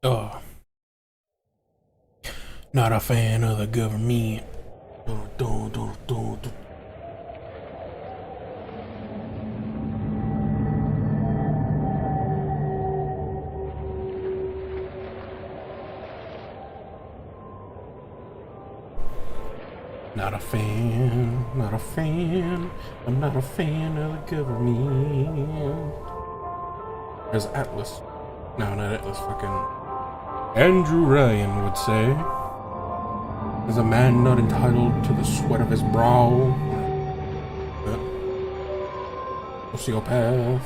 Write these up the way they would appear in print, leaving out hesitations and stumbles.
Oh, not a fan of the government. Not a fan, not a fan. I'm not a fan of the government. There's Atlas. No, not Atlas, fucking Andrew Ryan would say. Is a man not entitled to the sweat of his brow? Sociopath.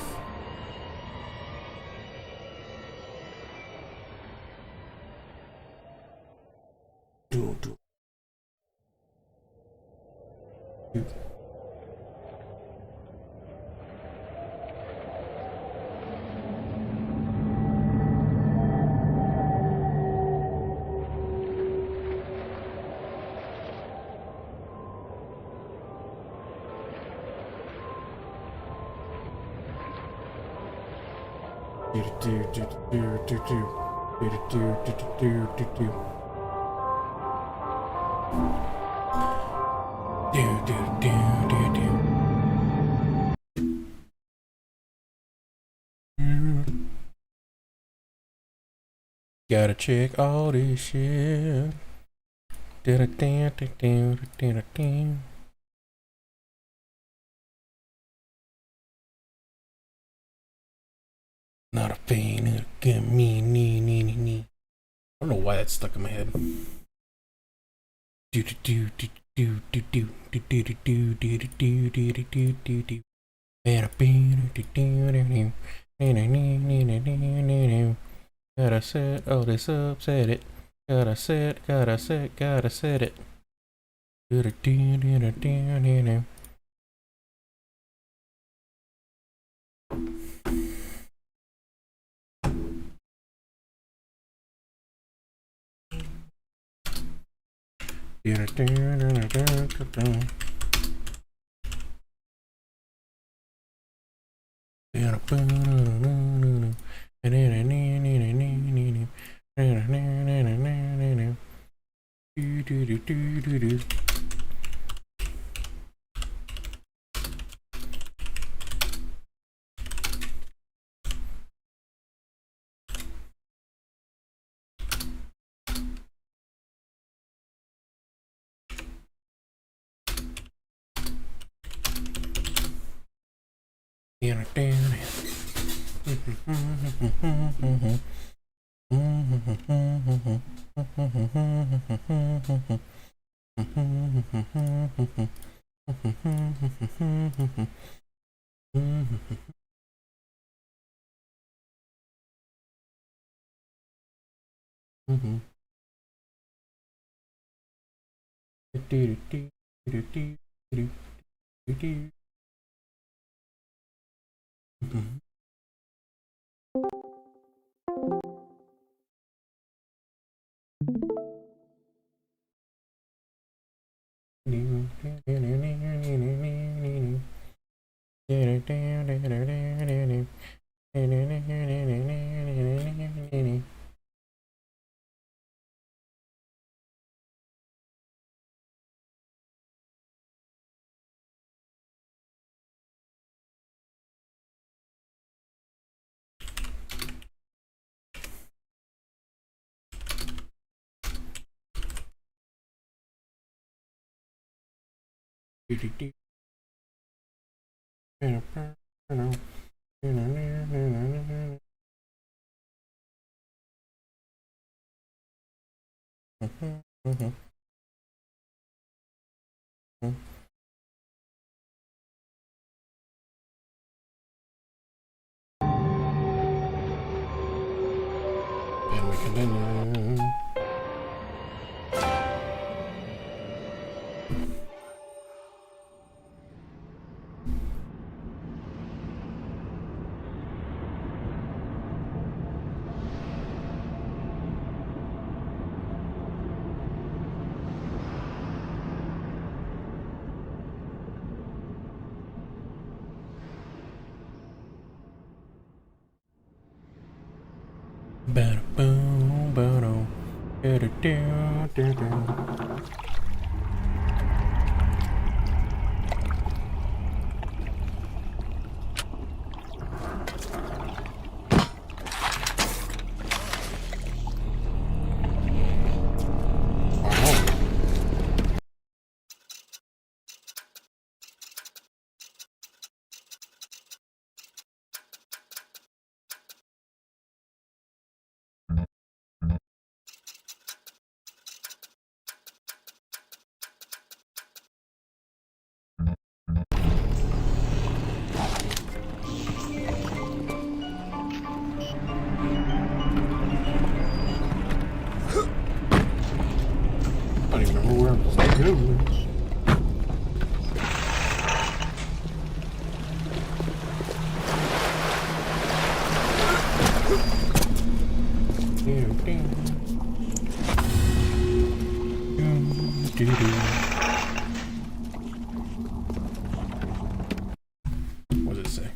Gotta check all this shit. Not a fan. Get me, nee. I don't know why that's stuck in my head. Gotta set all this up, set it. Gotta set it. I don't even remember where I'm supposed to go. What does it say?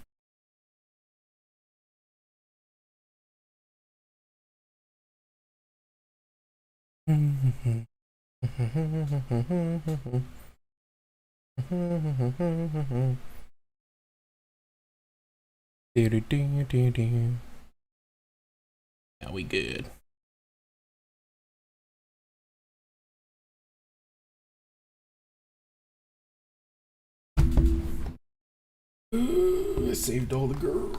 Now we good. I saved all the girls.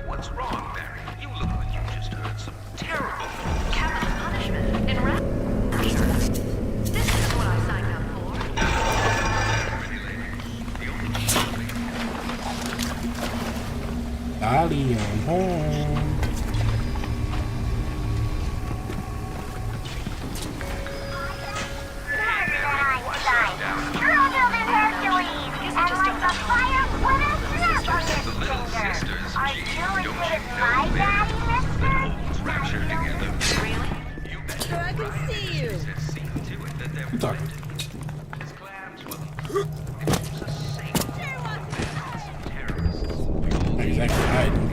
What's wrong, Barry? You look like you just heard some terrible capital punishment in rapture. This is what I signed up for. Dolly, I'm home. Talking. He's actually hiding.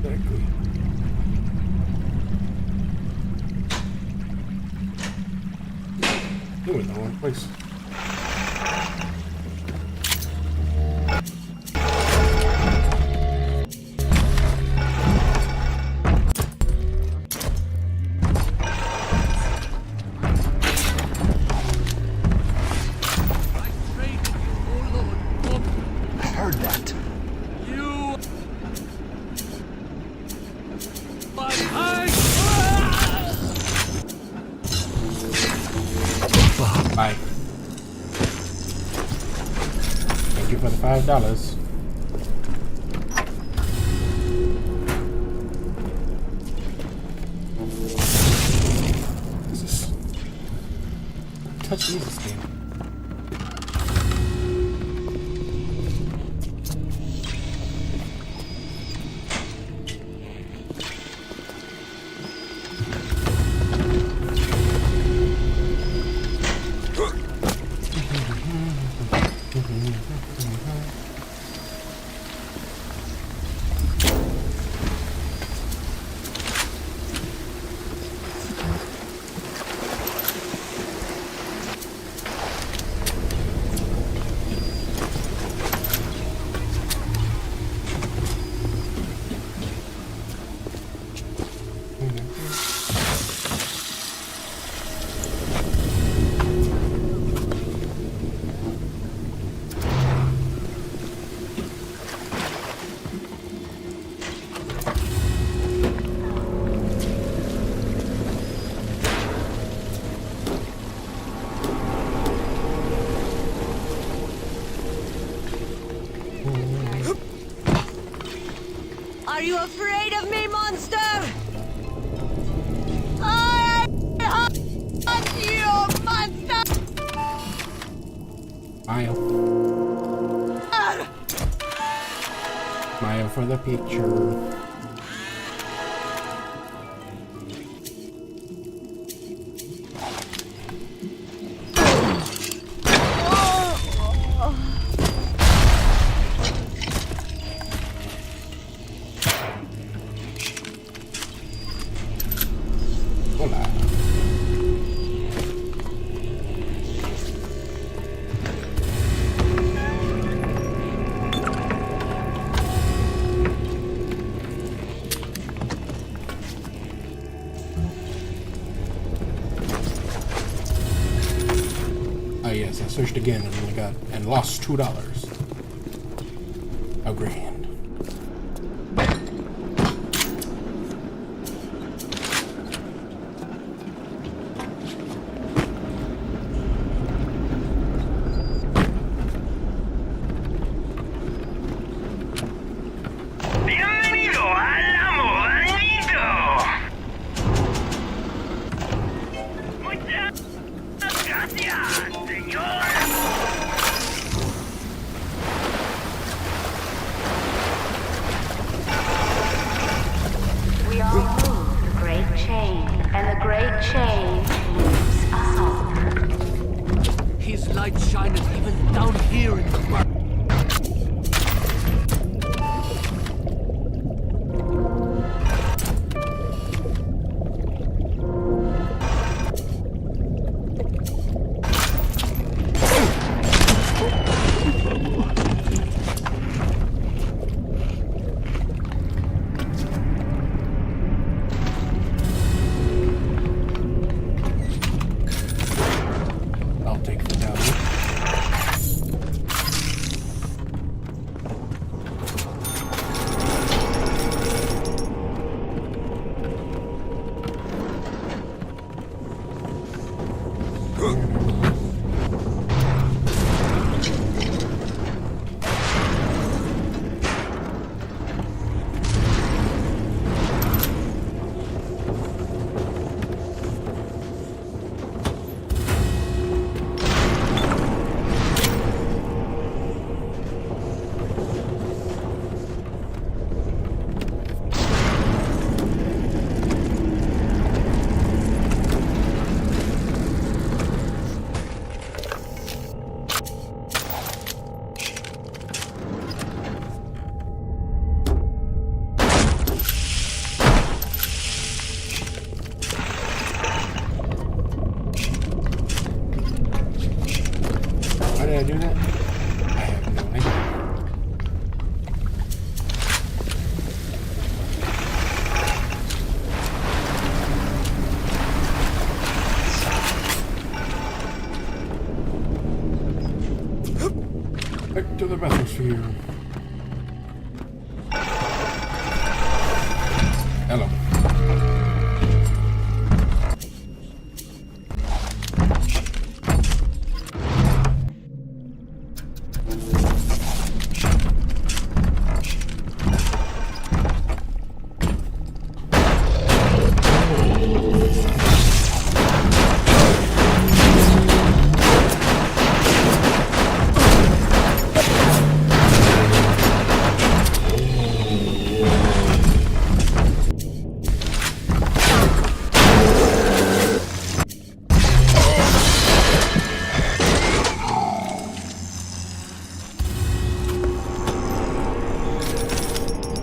Exactly. You went the wrong place. Bye. Thank you for the $5. This is touch Jesus game. Are you afraid of me, monster? I hunt you, monster! Smile. Smile for the picture. Hola. Oh yes, I searched again and only got and lost $2. How grand. Bienvenido al amorcito. Muchas gracias, señor. We all move the great chain, and the great chain moves us all. His light shineth even down here in the mud. I'll take the W. Why did I do that? I have no idea. Back to the battlefield. Hello.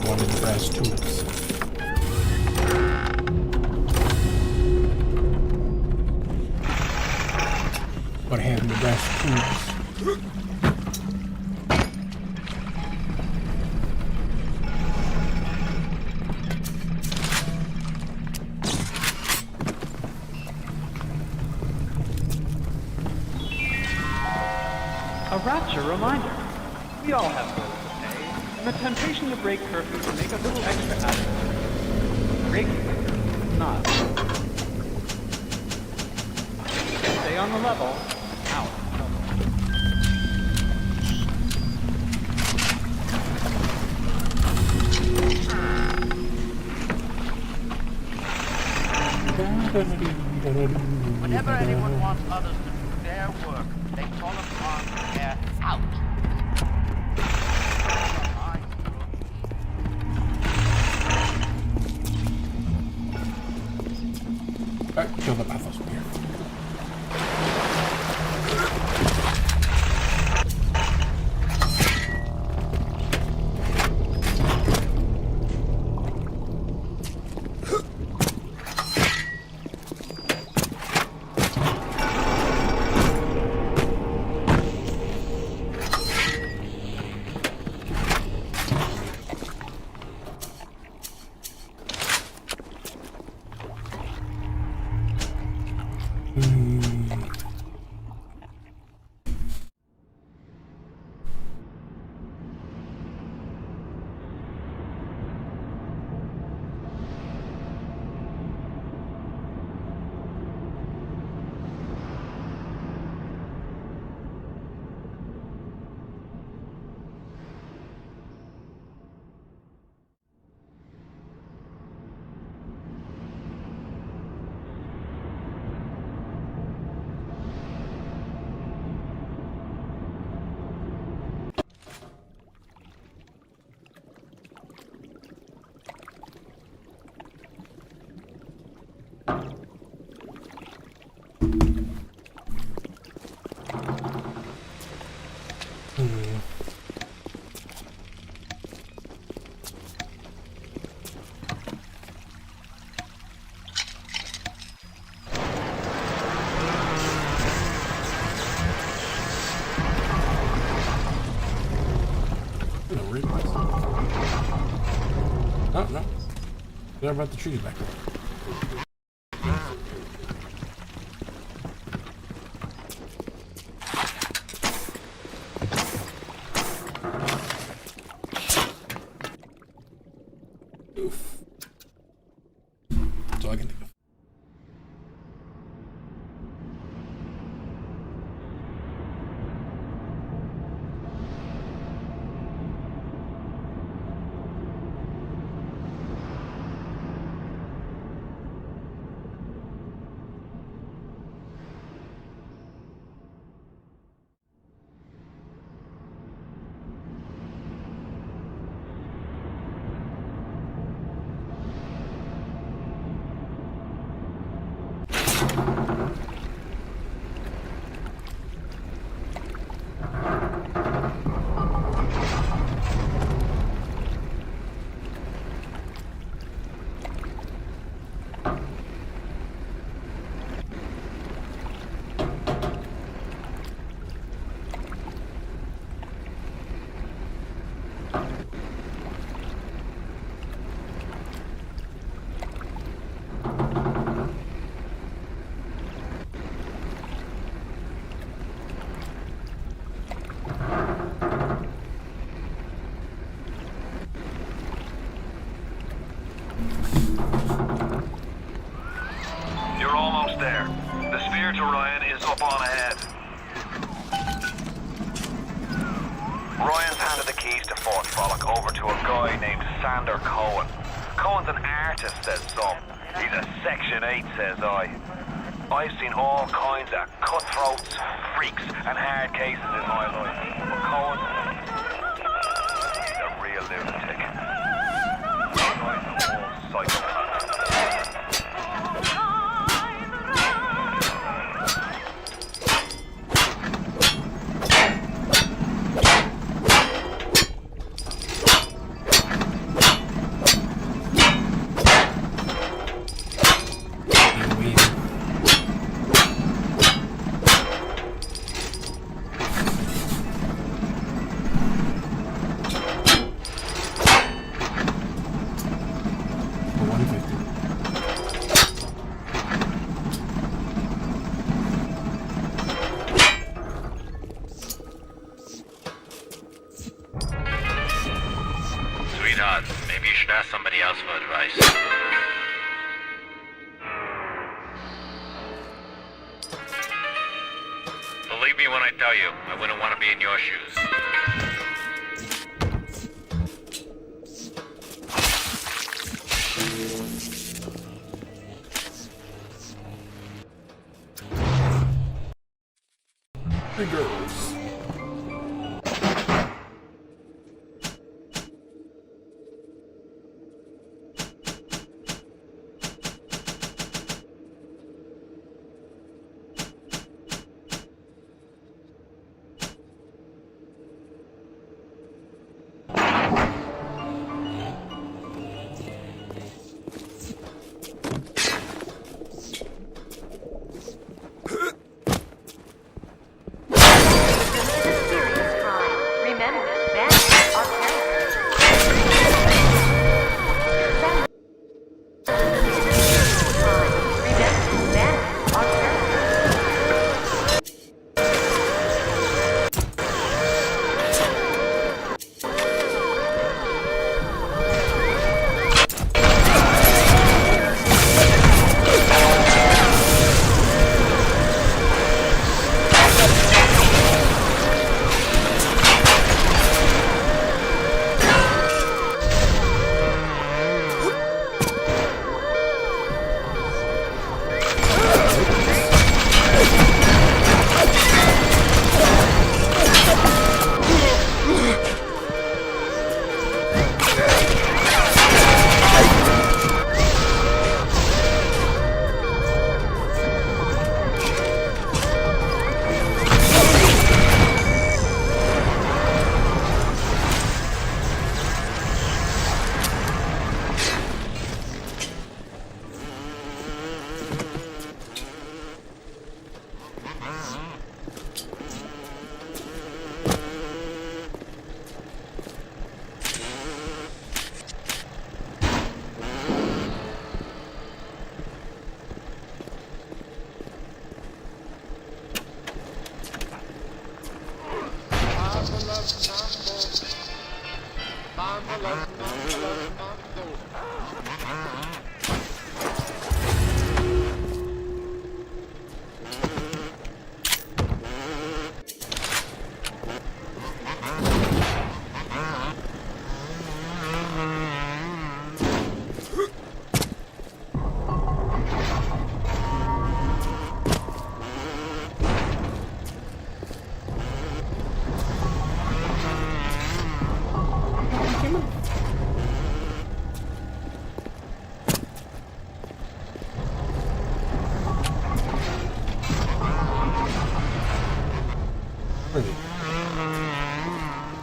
One of the brass tubes. What happened to brass tubes? A rapture reminder. We all have bills to pay, and the temptation to break curfew to make a little extra out of it. Breaking it is not. Stay on the level. Out. of trouble. Whenever anyone wants others to do their work, they call upon their out. Alright, kill the bathosphere. Oh, no. They're about the trees back there. Oof. That's all I can think of. You're almost there. The sphere to Ryan is up on ahead. Ryan's handed the keys to Fort Frolic over to a guy named Sander Cohen. Cohen's an artist, says some. He's a Section 8, says I. I've seen all kinds of cutthroats, freaks, and hard cases in my life. But Cohen, he's a real lunatic. He's a whole psychopath. Maybe you should ask somebody else for advice. Believe me when I tell you, I wouldn't want to be in your shoes. The girls.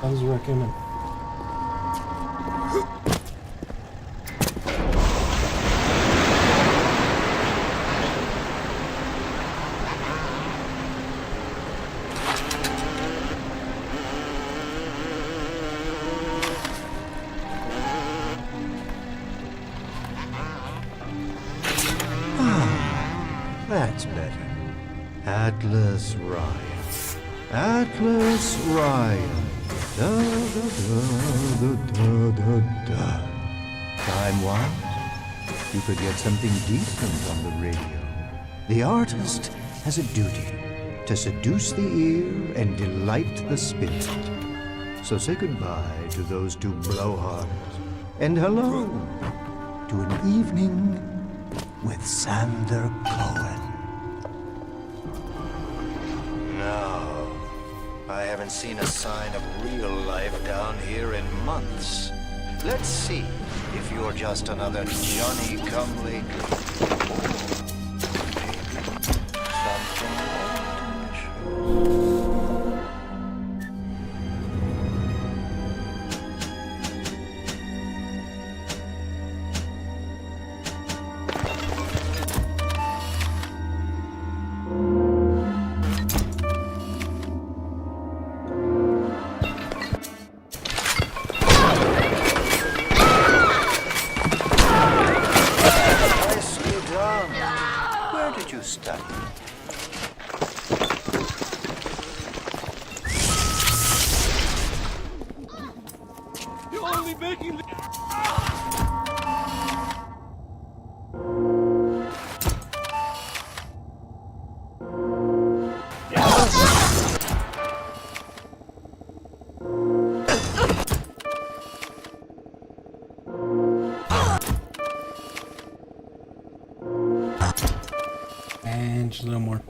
I was wrecking him. That's better. Atlas Ryan. Atlas Ryan. Da, da, da, da, da, da. Time once, you could get something decent on the radio. The artist has a duty to seduce the ear and delight the spirit. So say goodbye to those two blowhards, and hello to an evening with Sander Cohen. No, I haven't seen a sign of real life down here in months. Let's see if you're just another Johnny-come-lately. Something more to And just a little more.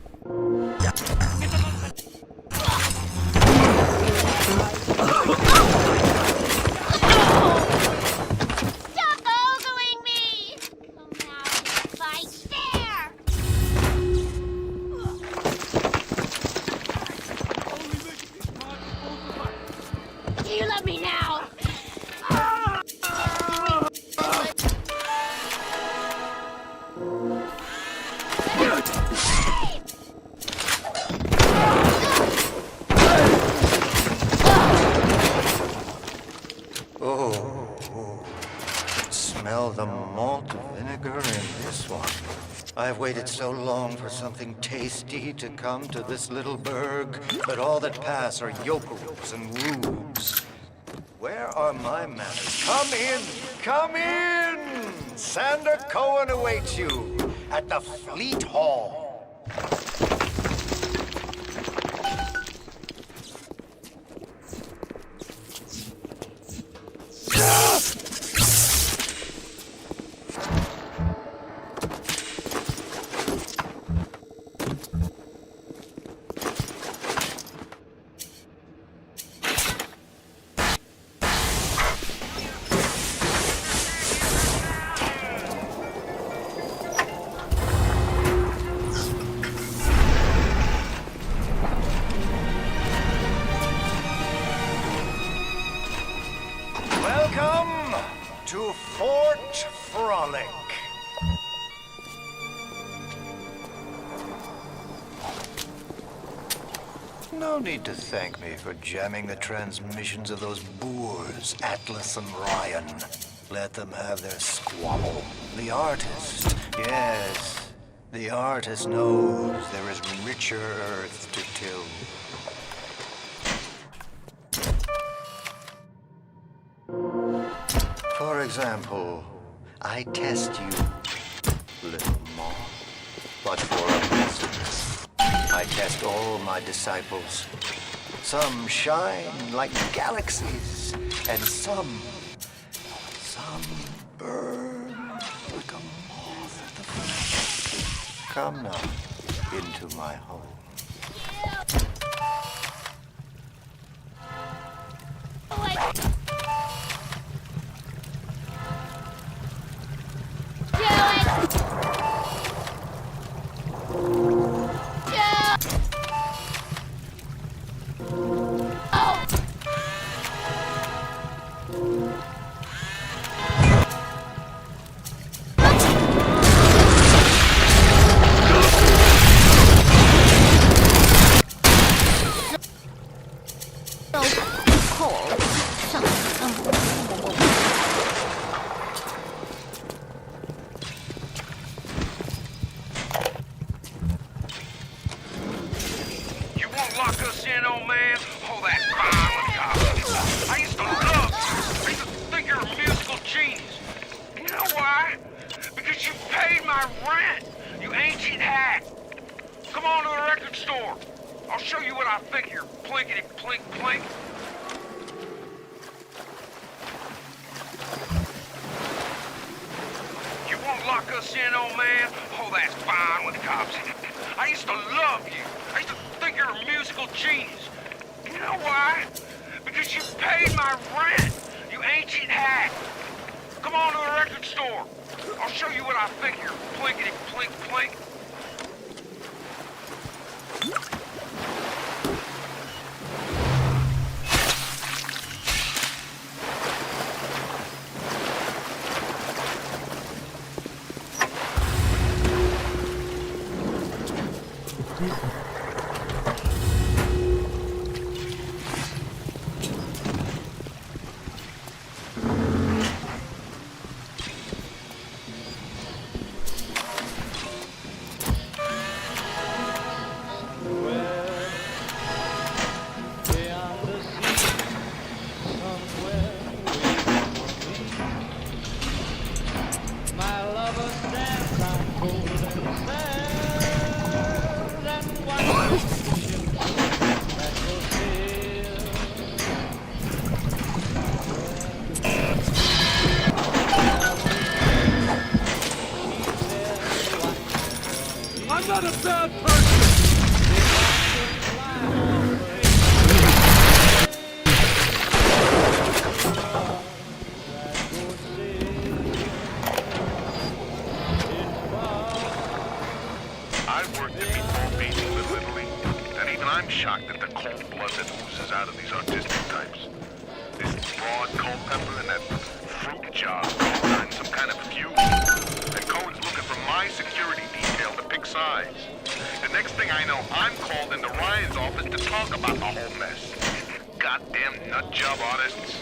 Smell the malt vinegar in this one. I've waited so long for something tasty to come to this little burg, but all that pass are yokels and rubes. Where are my manners? Come in! Come in! Sander Cohen awaits you at the Fleet Hall. Welcome to Fort Frolic. No need to thank me for jamming the transmissions of those boors, Atlas and Ryan. Let them have their squabble. The artist, yes, the artist knows there is richer earth to till. For example, I test you, little moth, but for a message. I test all my disciples. Some shine like galaxies, and some burn like a moth at the flame. Come now, into my home. Goddamn nut job artists.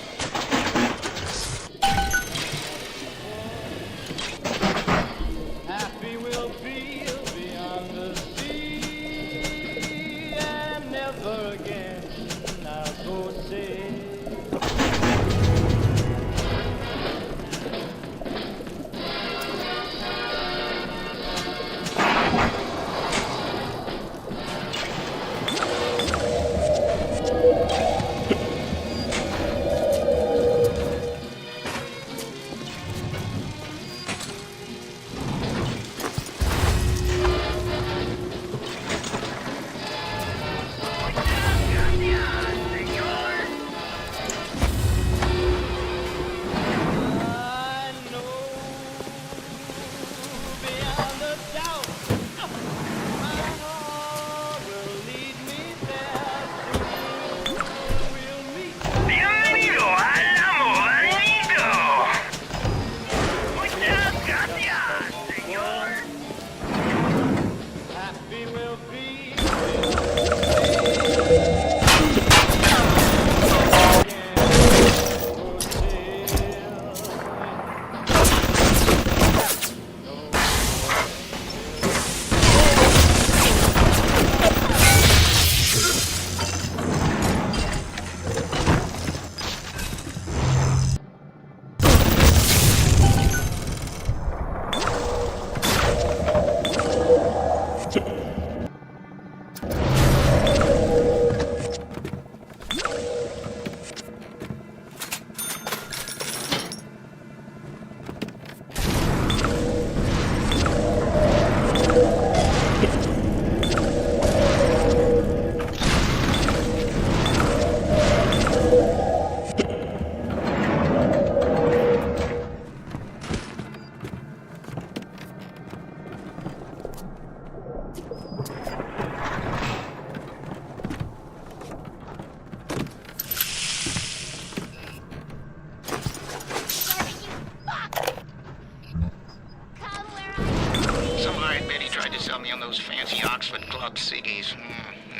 Plucked CDs.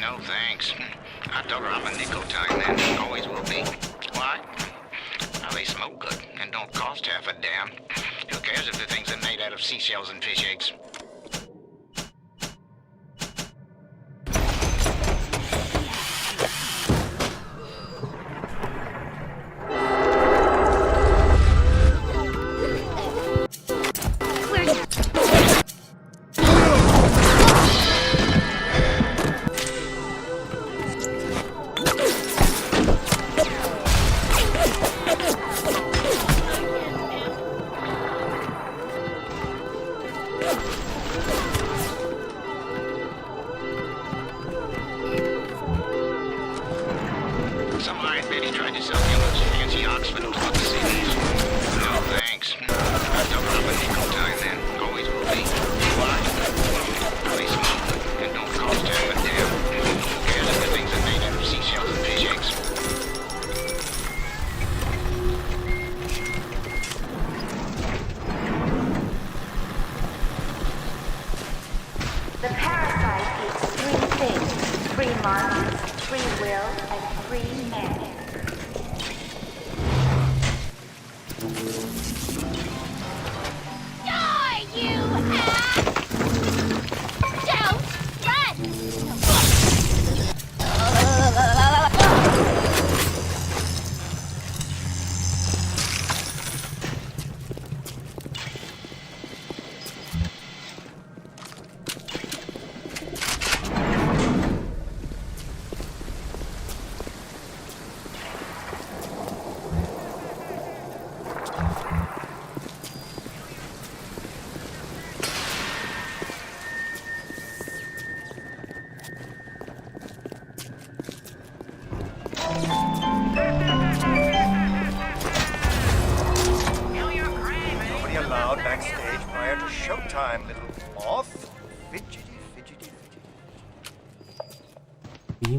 No thanks. I told her I'm a nicotine man. Always will be. Why? Well, they smoke good and don't cost half a damn. Who cares if the things are made out of seashells and fish eggs? Some iron baby tried to sell me those fancy Oxford plucked CDs. No thanks. I told her I'm a nicotine man. Always will be. Why? Well, they smoke good and don't cost half a damn. Who cares if the things are made out of seashells and fish eggs? The parasite eats three things: free minds, free will, and free men. Die, you ass! Don't run! Nobody allowed backstage prior to showtime, little moth. Fidgety, fidgety, fidgety. Me.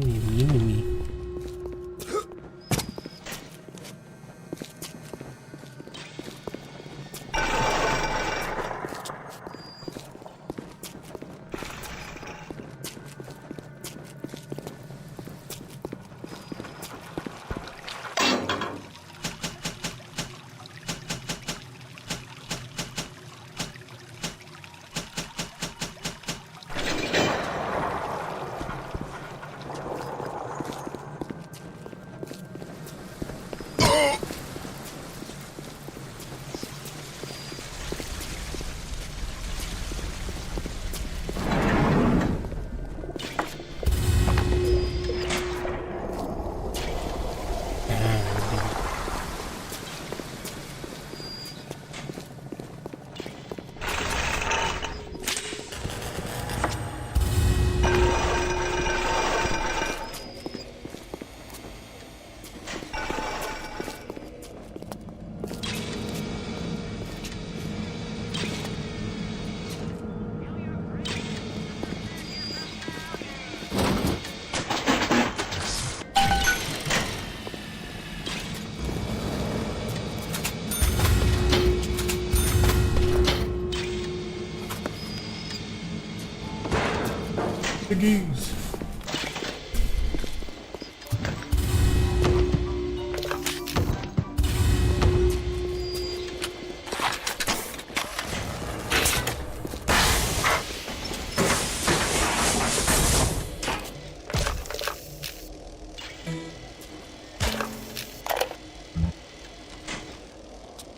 The geese.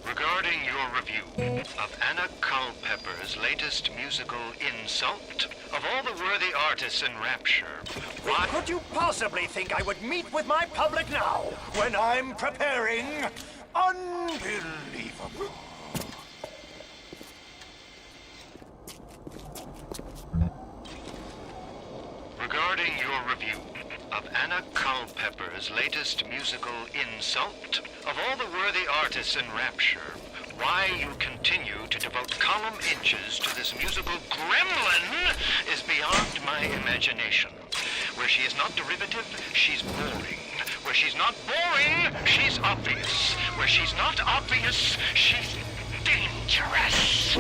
Regarding your review of Anna Culpepper's latest musical insult, of all the worthy artists in Rapture, why Could you possibly think I would meet with my public now when I'm preparing? Unbelievable. Regarding your review of Anna Culpepper's latest musical insult, of all the worthy artists in Rapture, why you continue to devote column inches to this musical gremlin is beyond my imagination. Where she is not derivative, she's boring. Where she's not boring, she's obvious. Where she's not obvious, she's dangerous.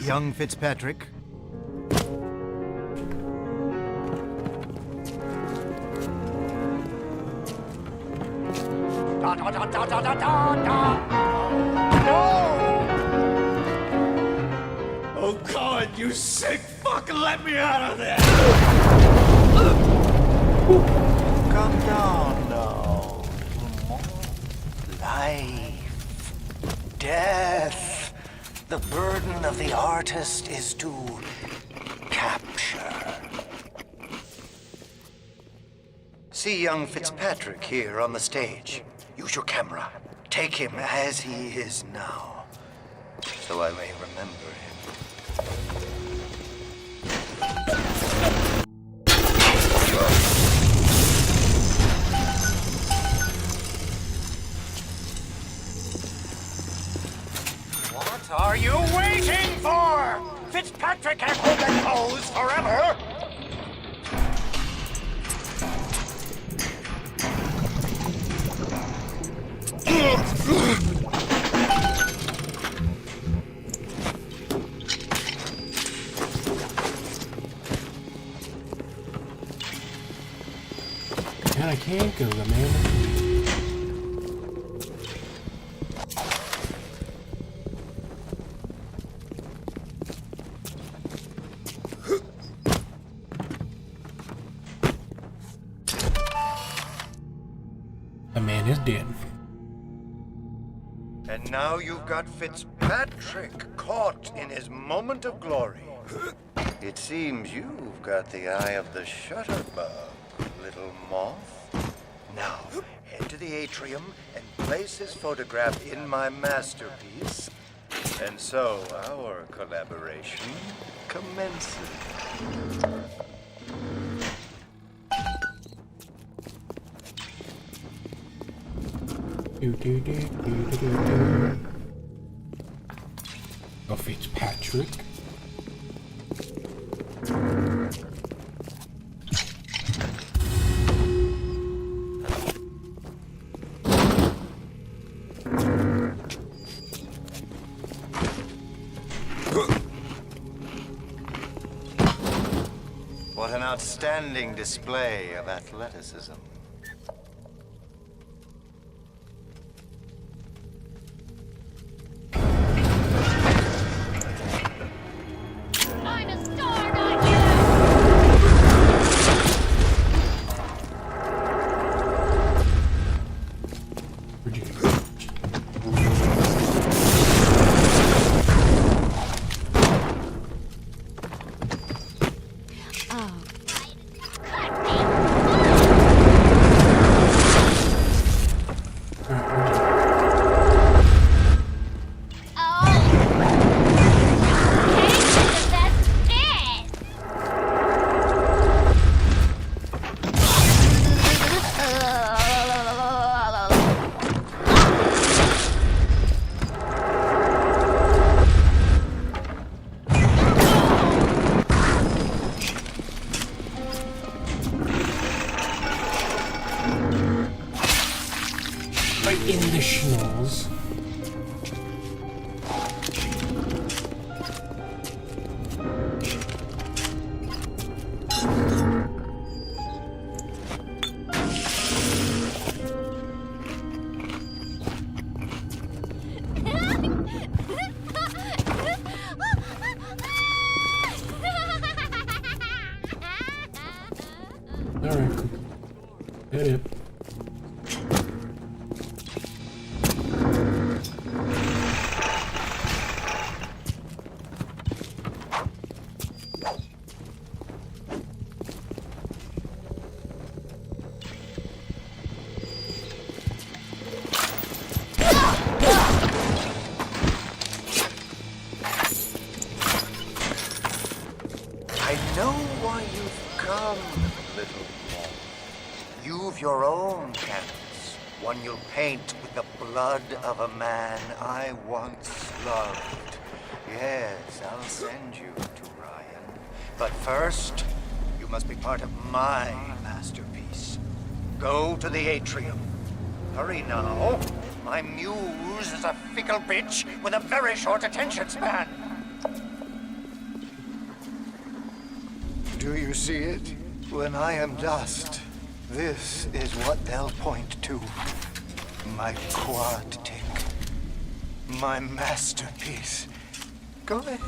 Young Fitzpatrick. Da da da da da da da da. No! Oh God, you sick fuck! Let me out of there! Calm down now. Life, death. The burden of the artist is to capture. See young Fitzpatrick here on the stage. Use your camera. Take him as he is now, so I may remember him. What are you waiting for? Fitzpatrick can't hold that pose forever. And I can't go, man. The man is dead. And now you've got Fitzpatrick caught in his moment of glory. It seems you've got the eye of the shutterbug, little moth. Now, head to the atrium and place his photograph in my masterpiece. And so our collaboration commences. Oh, Fitzpatrick. What an outstanding display of athleticism. I'm a star, not you! Where'd you go? Right in the schnoz. Alright, cool. Hit it. I know why you've come, little moth. You've your own canvas, one you'll paint with the blood of a man I once loved. Yes, I'll send you to Ryan. But first, you must be part of my masterpiece. Go to the atrium. Hurry now. My muse is a fickle bitch with a very short attention span. Do you see it? When I am dust, this is what they'll point to. My quad tick. My masterpiece. Go ahead.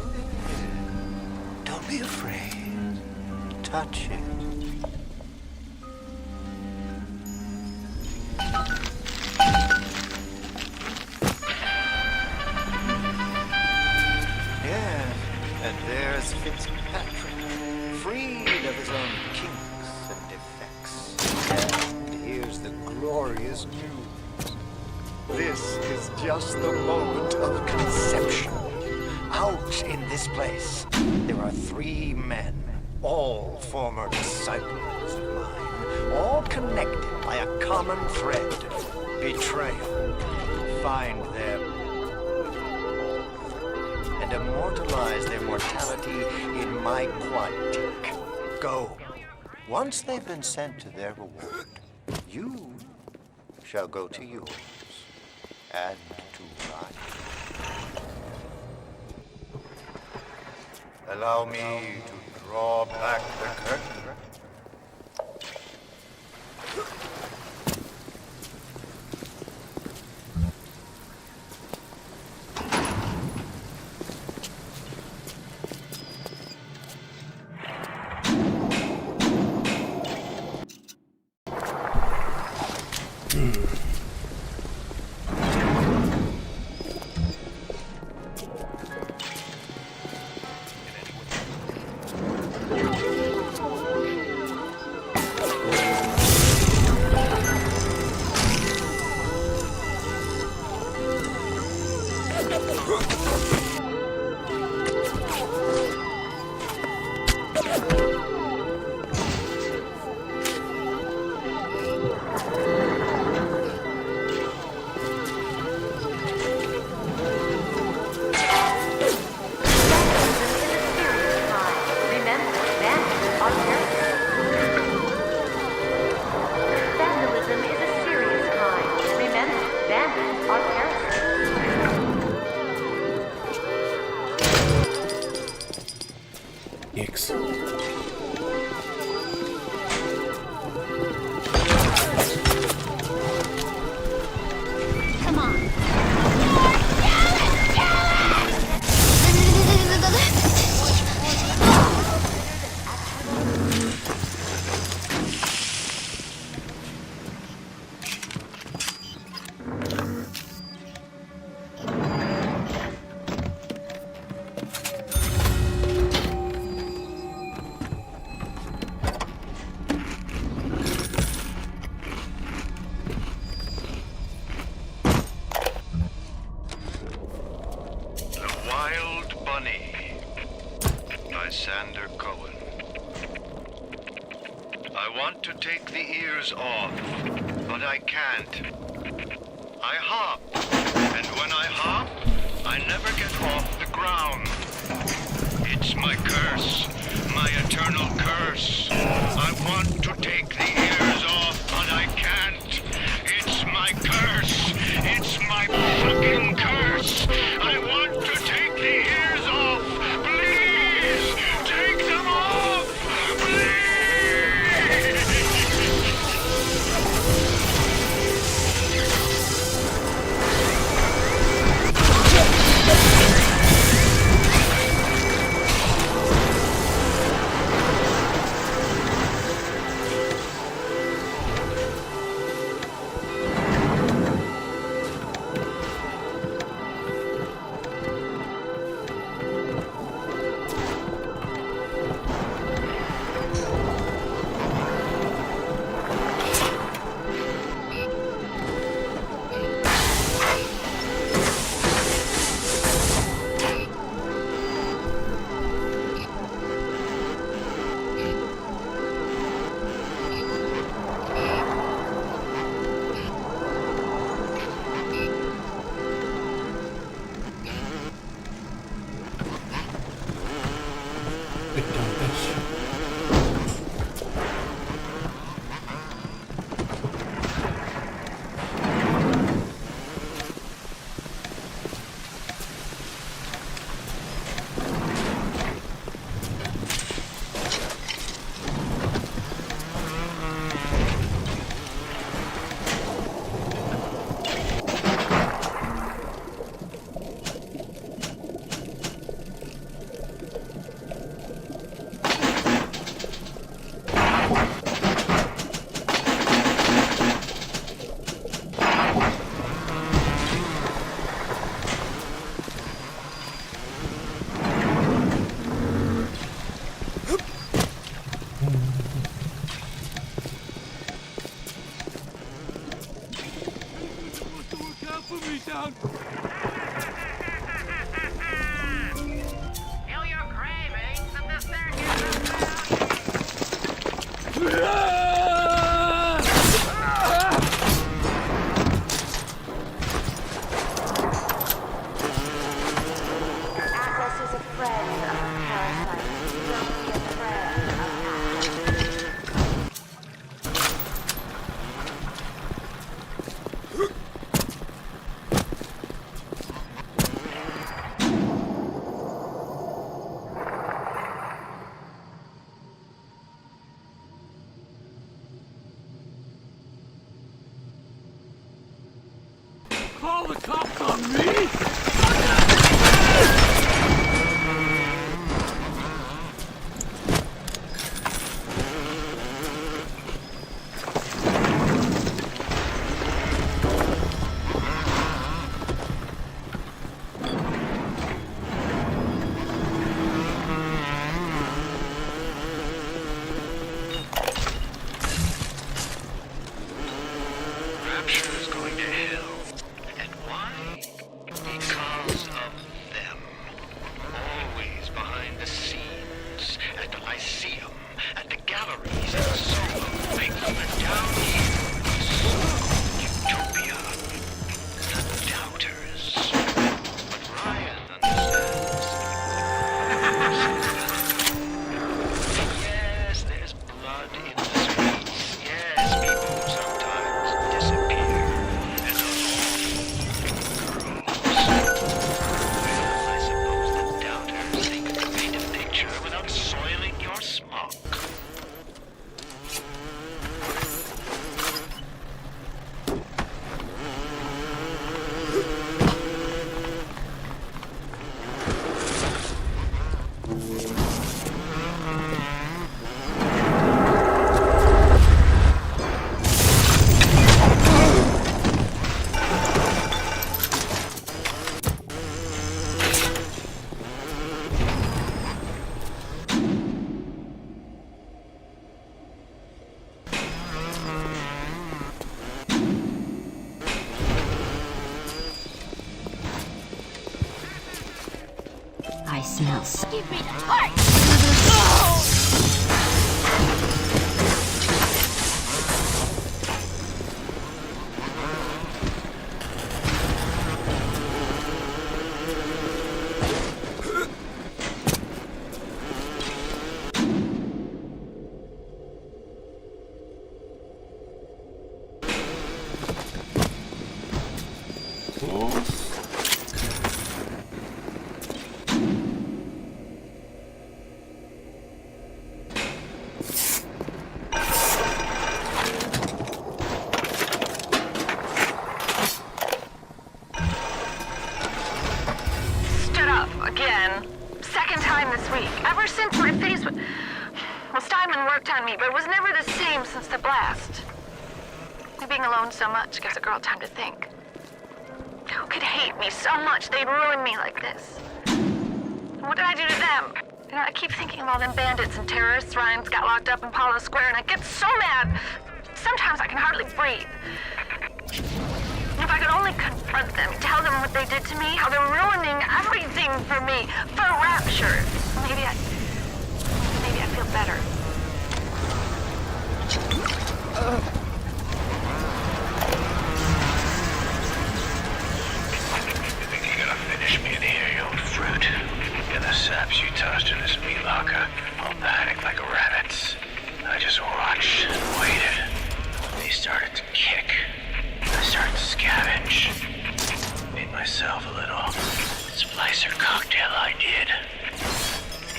Don't be afraid. Touch it. Yeah, and there's Fitzpatrick, freed of his own kinks and defects. And here's the glorious news. This is just the moment of conception. Out in this place, there are 3 men, all former disciples of mine, all connected by a common thread, betrayal. Find them and immortalize their mortality in my quantic. Go. Once they've been sent to their reward, you shall go to yours and to mine. Allow me to draw back the curtain. I want to take the ears off, but I can't. I hop, and when I hop, I never get off the ground. It's my curse, my eternal curse. I want to take the ears off, but I can't. It's my curse. It's my fucking curse. I want to take the ears off. Please, take them off. Please. down. Feel your cravings and the circus. Atlas is a friend of a parasite. Don't be a friend of Atlas. Call the cops on me? Rapture is going to hell. And why? Because of them. Always behind the scenes, at the Lyceum, at the galleries, at the Soho, and down here, Utopia. The doubters. But Ryan understands. Yes, there's blood in the streets. Yes, people sometimes disappear. And those awful girls. Well, I suppose the doubters think you can paint a picture without soiling your smock. I smell. Give me the torch! Stood up again. Second time this week. Ever since my face was... Well, Steinman worked on me, but it was never the same since the blast. Being alone so much gives a girl time to think. Who could hate me so much they'd ruin me like this? What did I do to them? You know, I keep thinking of all them bandits and terrorists Ryan's got locked up in Palo Square, and I get so mad. Sometimes I can hardly breathe. If I could only confront them, tell them what they did to me, how they're ruining everything for me, for Rapture. Maybe I feel better. You think you're gonna finish me in here, you old fruit? And the saps you tossed in this meat locker, all panicked like rabbits. I just watched and waited. They started to kick. I started to scavenge. Made myself a little splicer cocktail I did.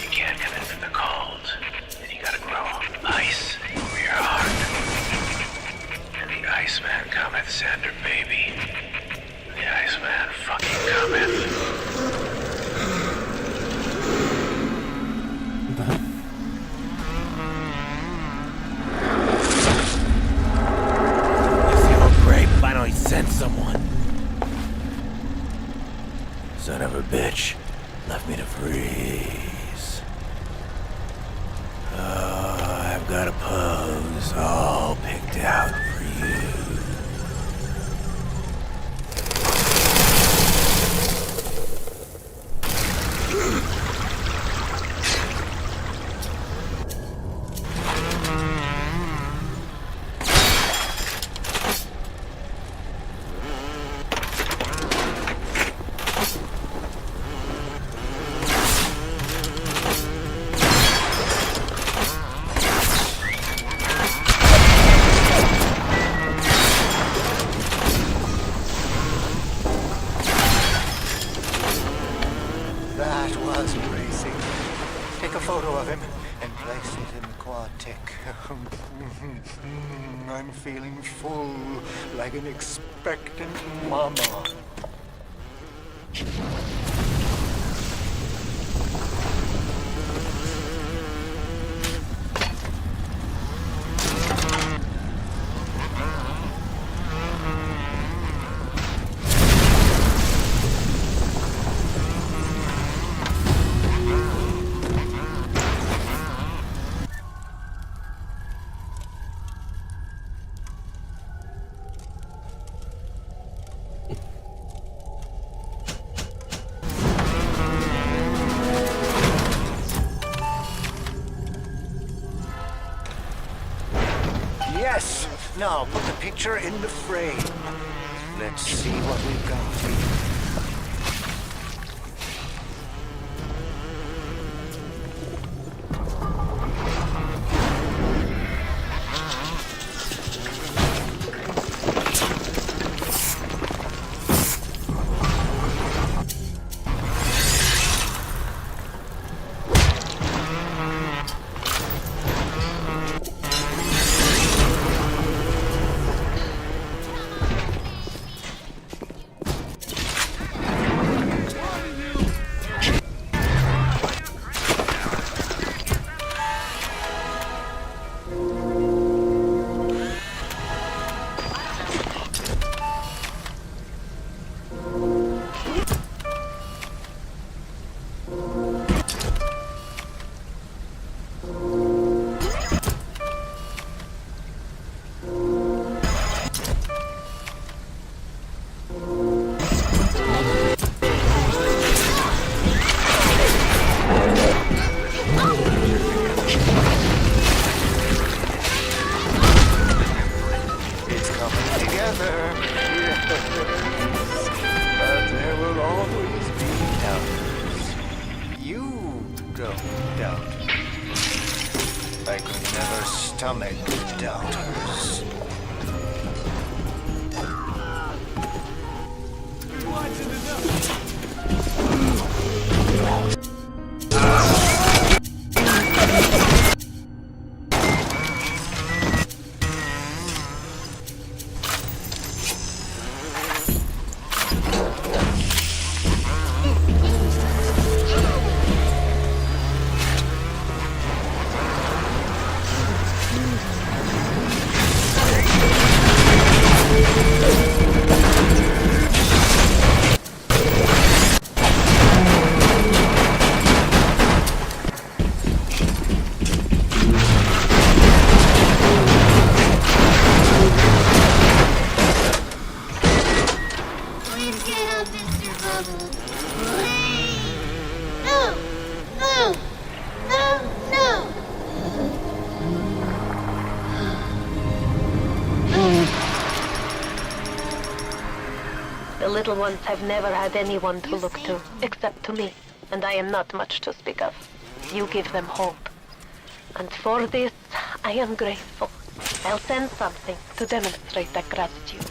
You can't come in from the cold. And you gotta grow ice over your heart. And the Iceman cometh, Sander baby. The Iceman fucking cometh. Finally sent someone. Son of a bitch left me to freeze. Oh, I've got a pose all picked out for you. in the Quad-Tick. I'm feeling full, like an expectant mama. Yes! Now put the picture in the frame. Let's see what we've got here. But there will always be doubters. You don't doubt. I could never stomach doubters. The little ones have never had anyone to look to, except to me, and I am not much to speak of. You give them hope. And for this, I am grateful. I'll send something to demonstrate that gratitude.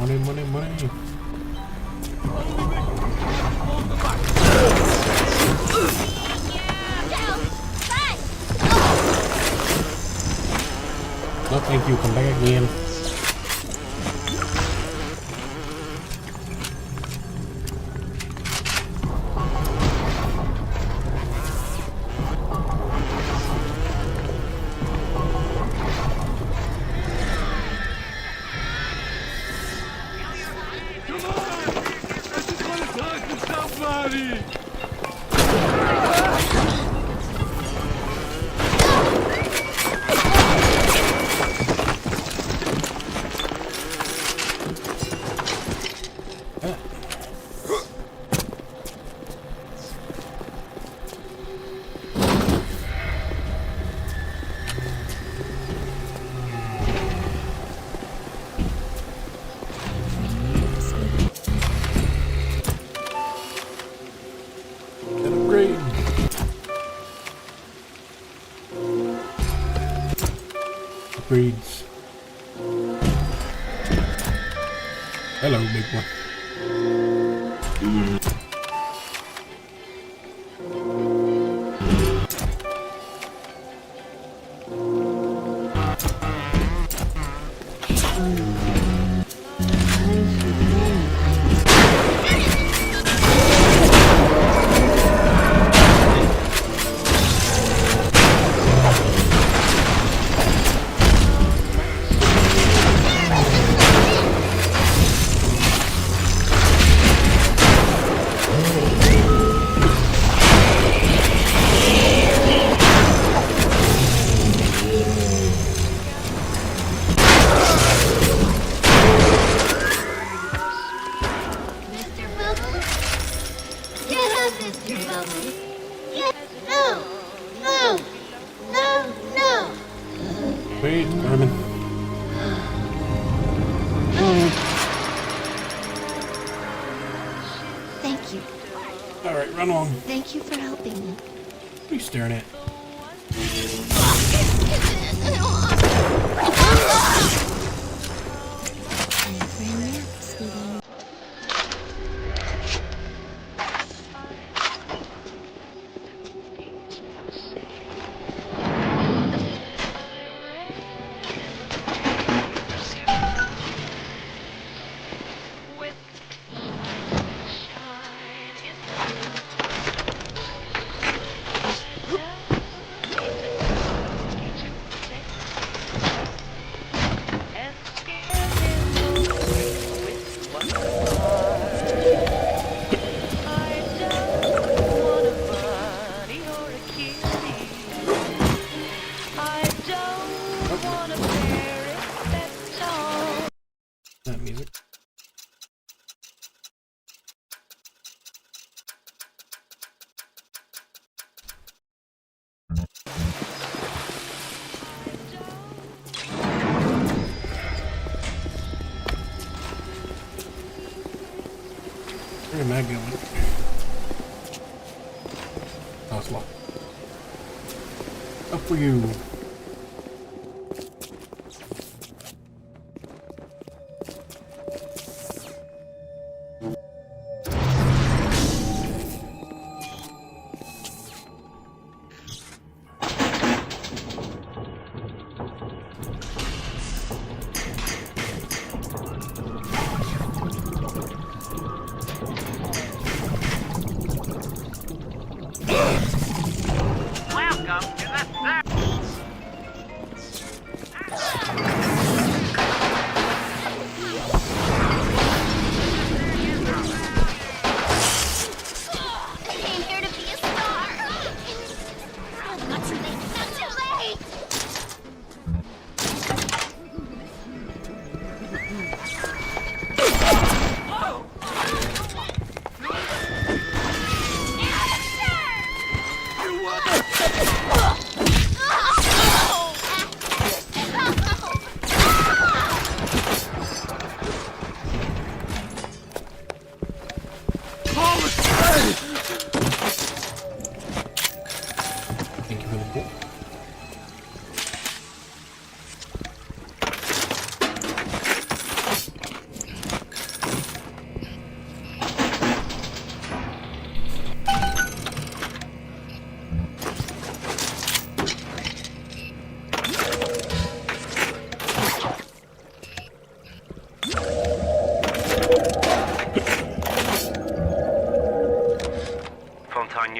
Money, money, money. No, thank you. Come back again. Upgrades. Hello, big one. Wait, Carmen. Thank you. Alright, run along. Thank you for helping me. What are you staring at? That music. Where am I going? Oh, it's locked. Up for you. Welcome to the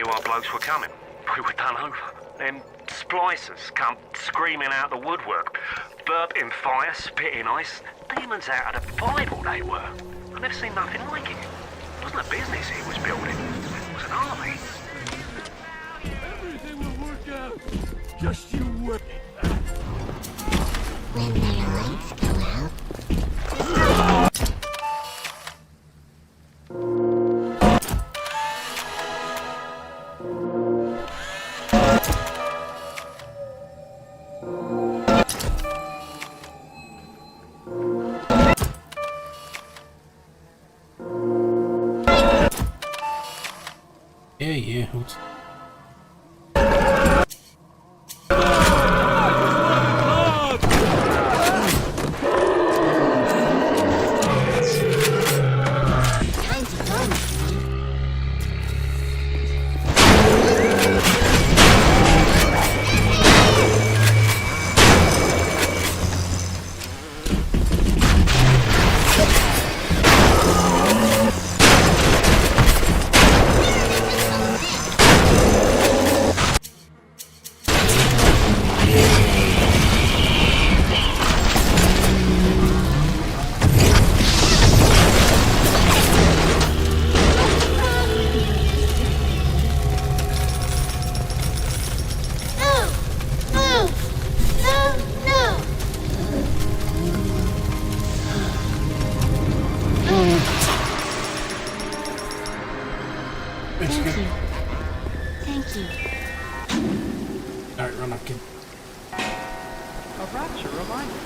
knew our blokes were coming. We were done over. Them splicers come screaming out the woodwork. Burping fire, spitting ice. Demons out of the Bible they were. I've never seen nothing like it. It wasn't a business he was building. It was an army. Everything will work out. Just you wait. When the lights go out. Yeah. Thank you. Alright, run up, kid. A rapture reminder.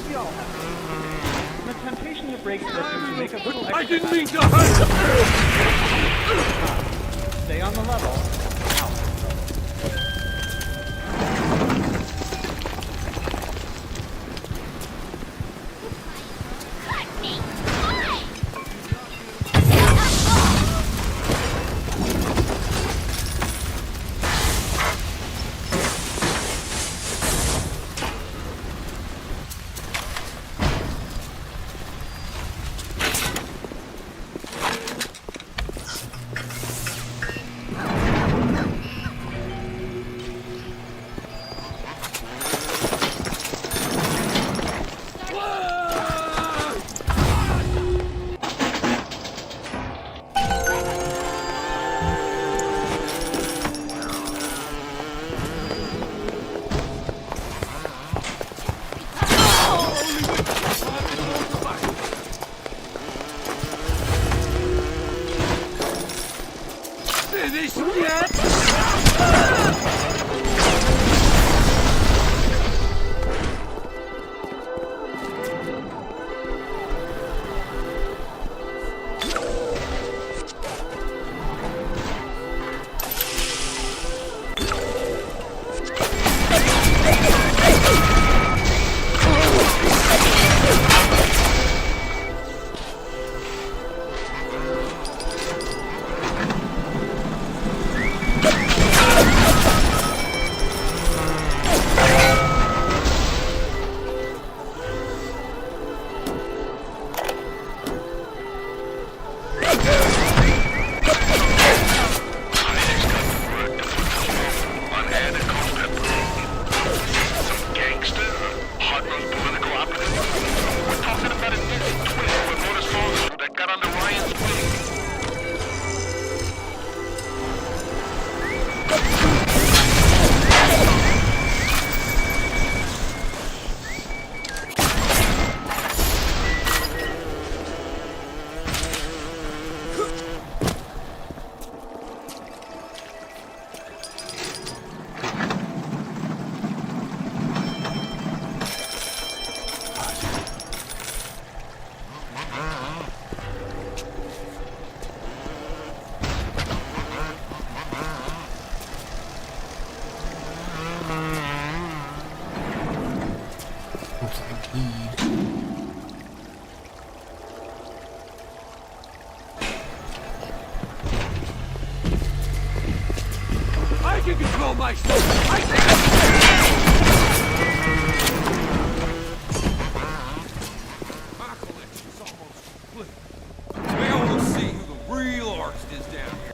We all have it. The temptation to break curfew to make a little extra. I didn't mean to hurt you! Stay on the level. Out. Finished yet? I can control myself! I collection's almost complete. Now we'll see who the real artist is down here.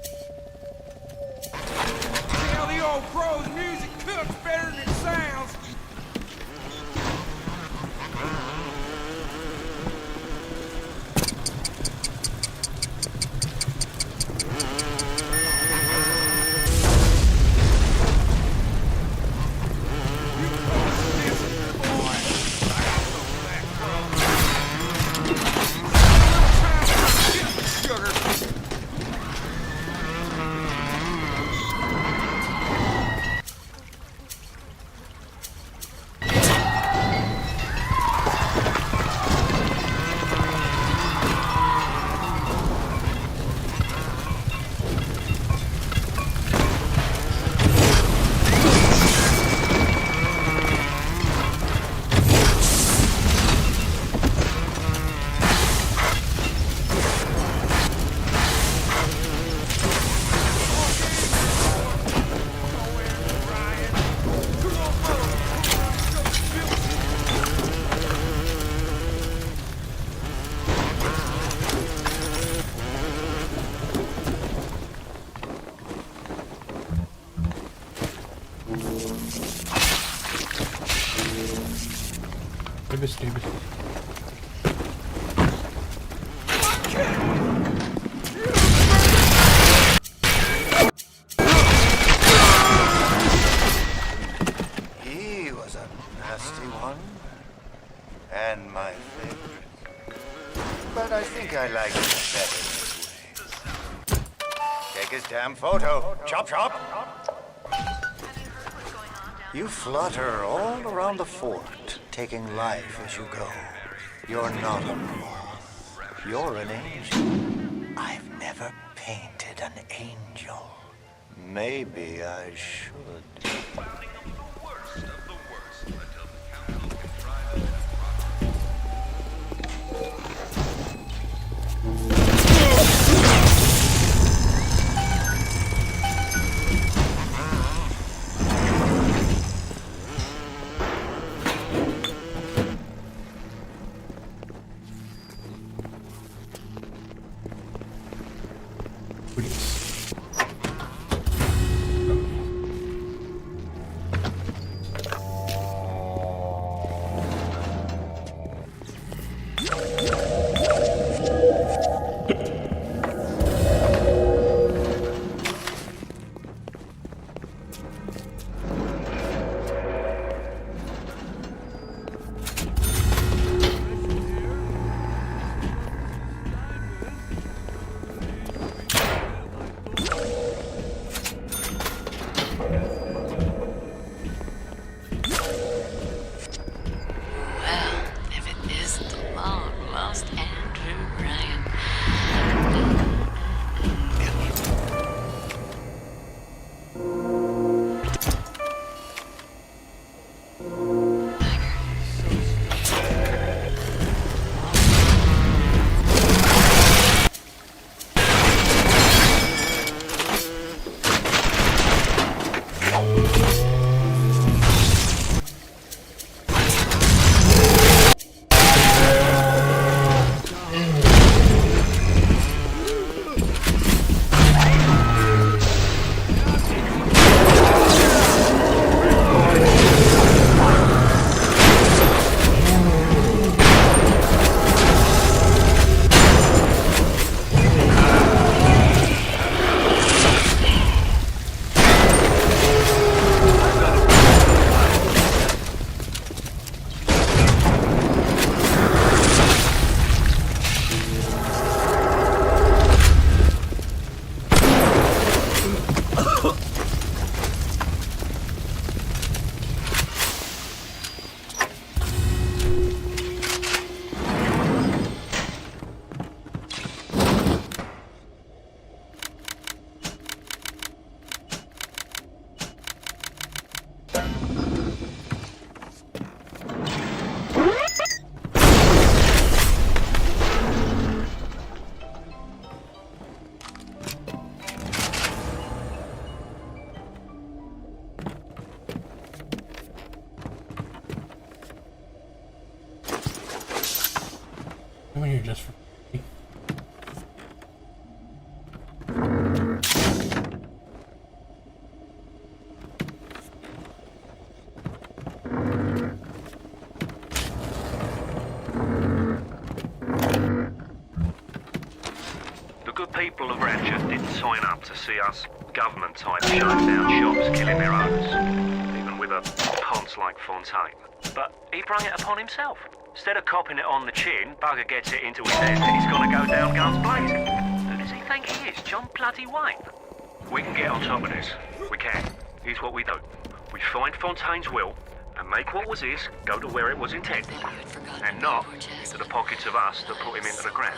stupid. He was a nasty one. And my favorite. But I think I like him better this way. Take his damn photo. Chop, chop. You flutter all around the fort, taking life as you go. You're not a moth. You're an angel. I've never painted an angel. Maybe I should. Come here just for me. The good people of Ratchet didn't sign up to see us government types shutting down shops, killing their owners, even with a ponce like Fontaine. But he brung it upon himself. Instead of copping it on the chin, bugger gets it into his head that he's gonna go down guns blazing. Who does he think he is, John bloody Wayne? We can get on top of this. We can. Here's what we do. We find Fontaine's will and make what was his go to where it was intended. And not into the pockets of us that put him into the ground.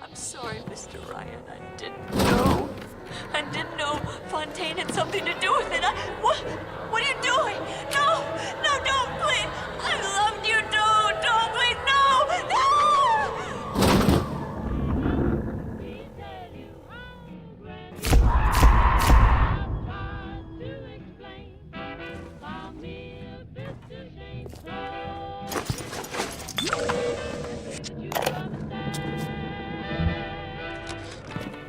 I'm sorry, Mr. Ryan. I didn't know. I didn't know Fontaine had something to do with it. What are you doing? No! No, don't, please! I loved you, don't, please, no!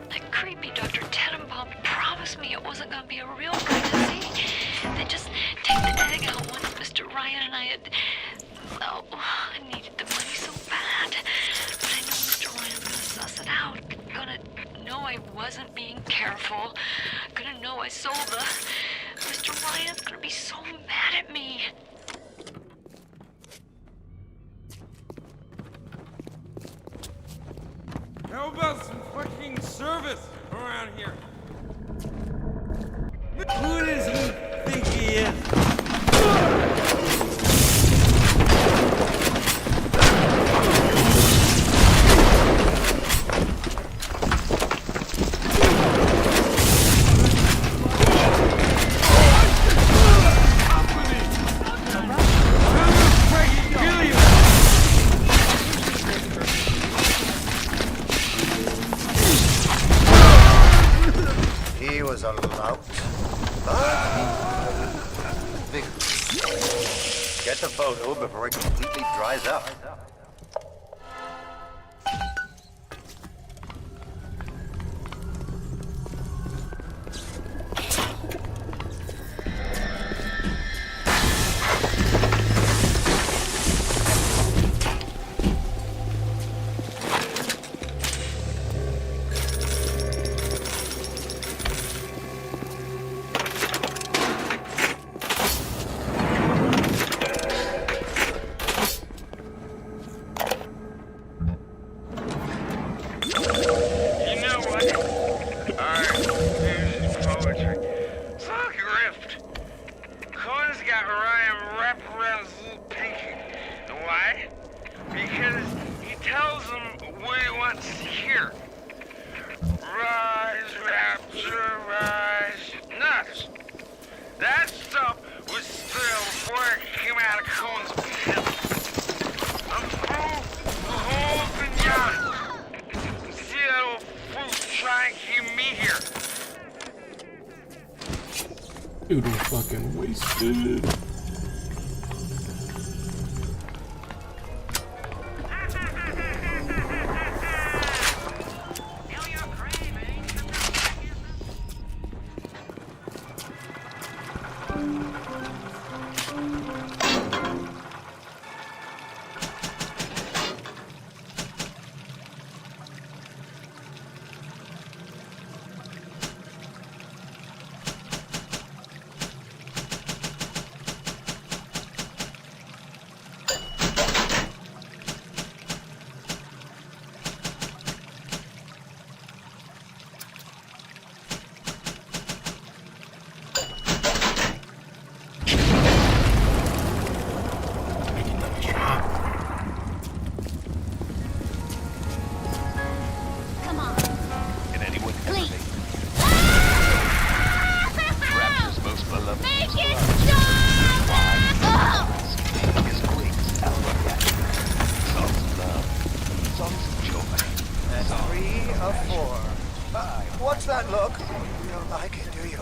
That creepy Dr. Tenenbaum promised me it wasn't going to be a real pregnancy. They just take the egg out once Mr. Ryan and I had awful. Gonna know I sold the... Mr. Ryan's gonna be so mad at me. How about some fucking service around here? Who does he think he is? He was a lout. Vigorous. Get the photo before it completely dries up. Dude is fucking wasted. What's that look? You don't like it, do you?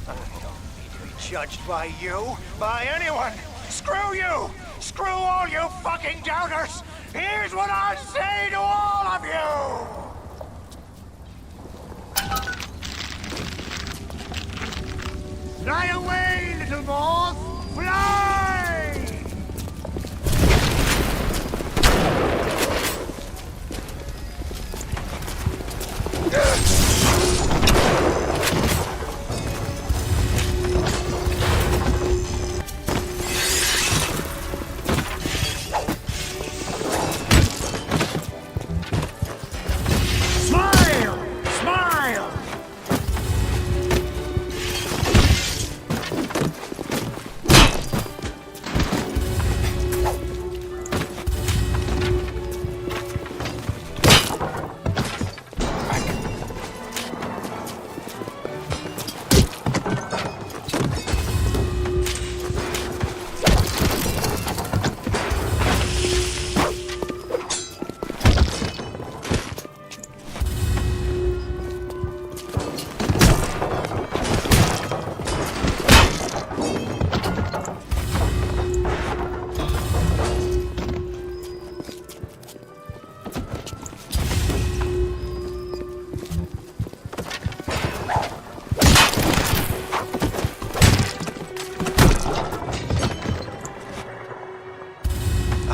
I don't need to be judged by you, by anyone. Screw you! Screw all you fucking doubters! Here's what I say to all of you! Fly away, little moth! Fly!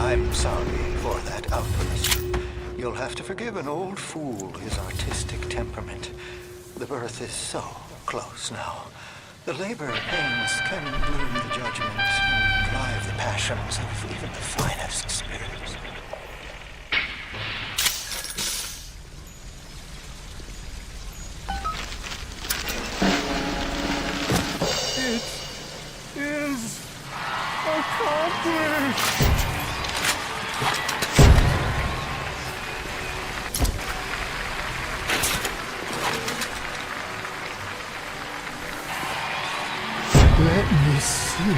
I'm sorry for that outburst. You'll have to forgive an old fool his artistic temperament. The birth is so close now. The labor pains can bloom the judgment and drive the passions of even the finest spirits. It is accomplished! Let me see it.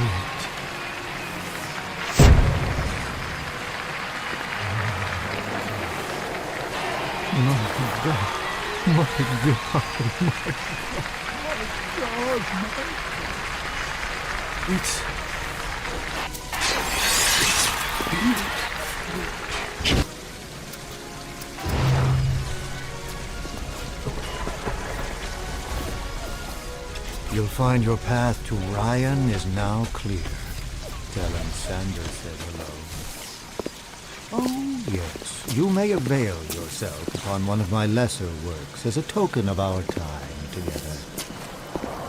My God. My God. It's You'll find your path to Ryan is now clear. Tell him Sander said hello. Oh, yes, you may avail yourself upon one of my lesser works as a token of our time together.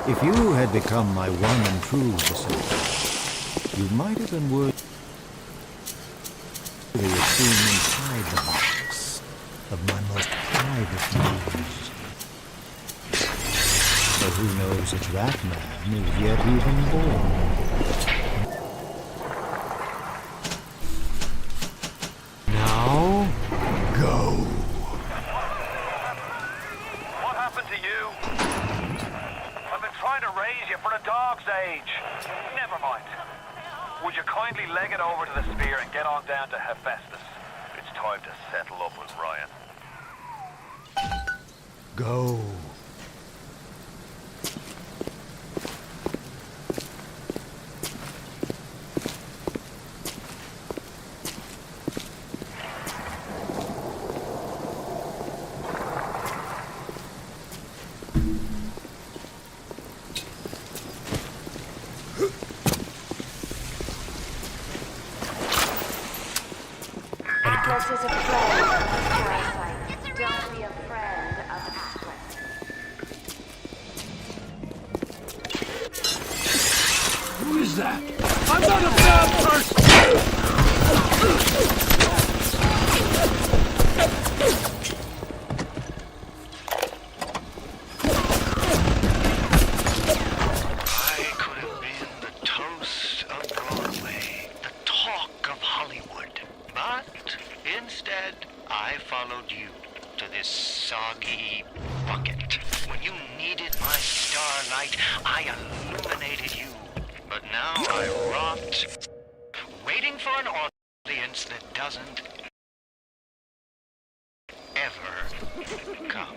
If you had become my one and true disciple, you might have been worthy of seeing inside the box of my most private news. But who knows if that man is yet even born? Now, go. What happened to you? I've been trying to raise you for a dog's age. Never mind. Would you kindly leg it over to the spear and get on down to Hephaestus? It's time to settle up with Ryan. Go. Atlas is a friend of the parasite. Don't be a friend of Atlas. Who is that? I'm not a bad person! I could have been the toast of Broadway, the talk of Hollywood. But instead, I followed you to this soggy bucket. When you needed my starlight, I illuminated you. But now I rot, waiting for an audience that doesn't ever come.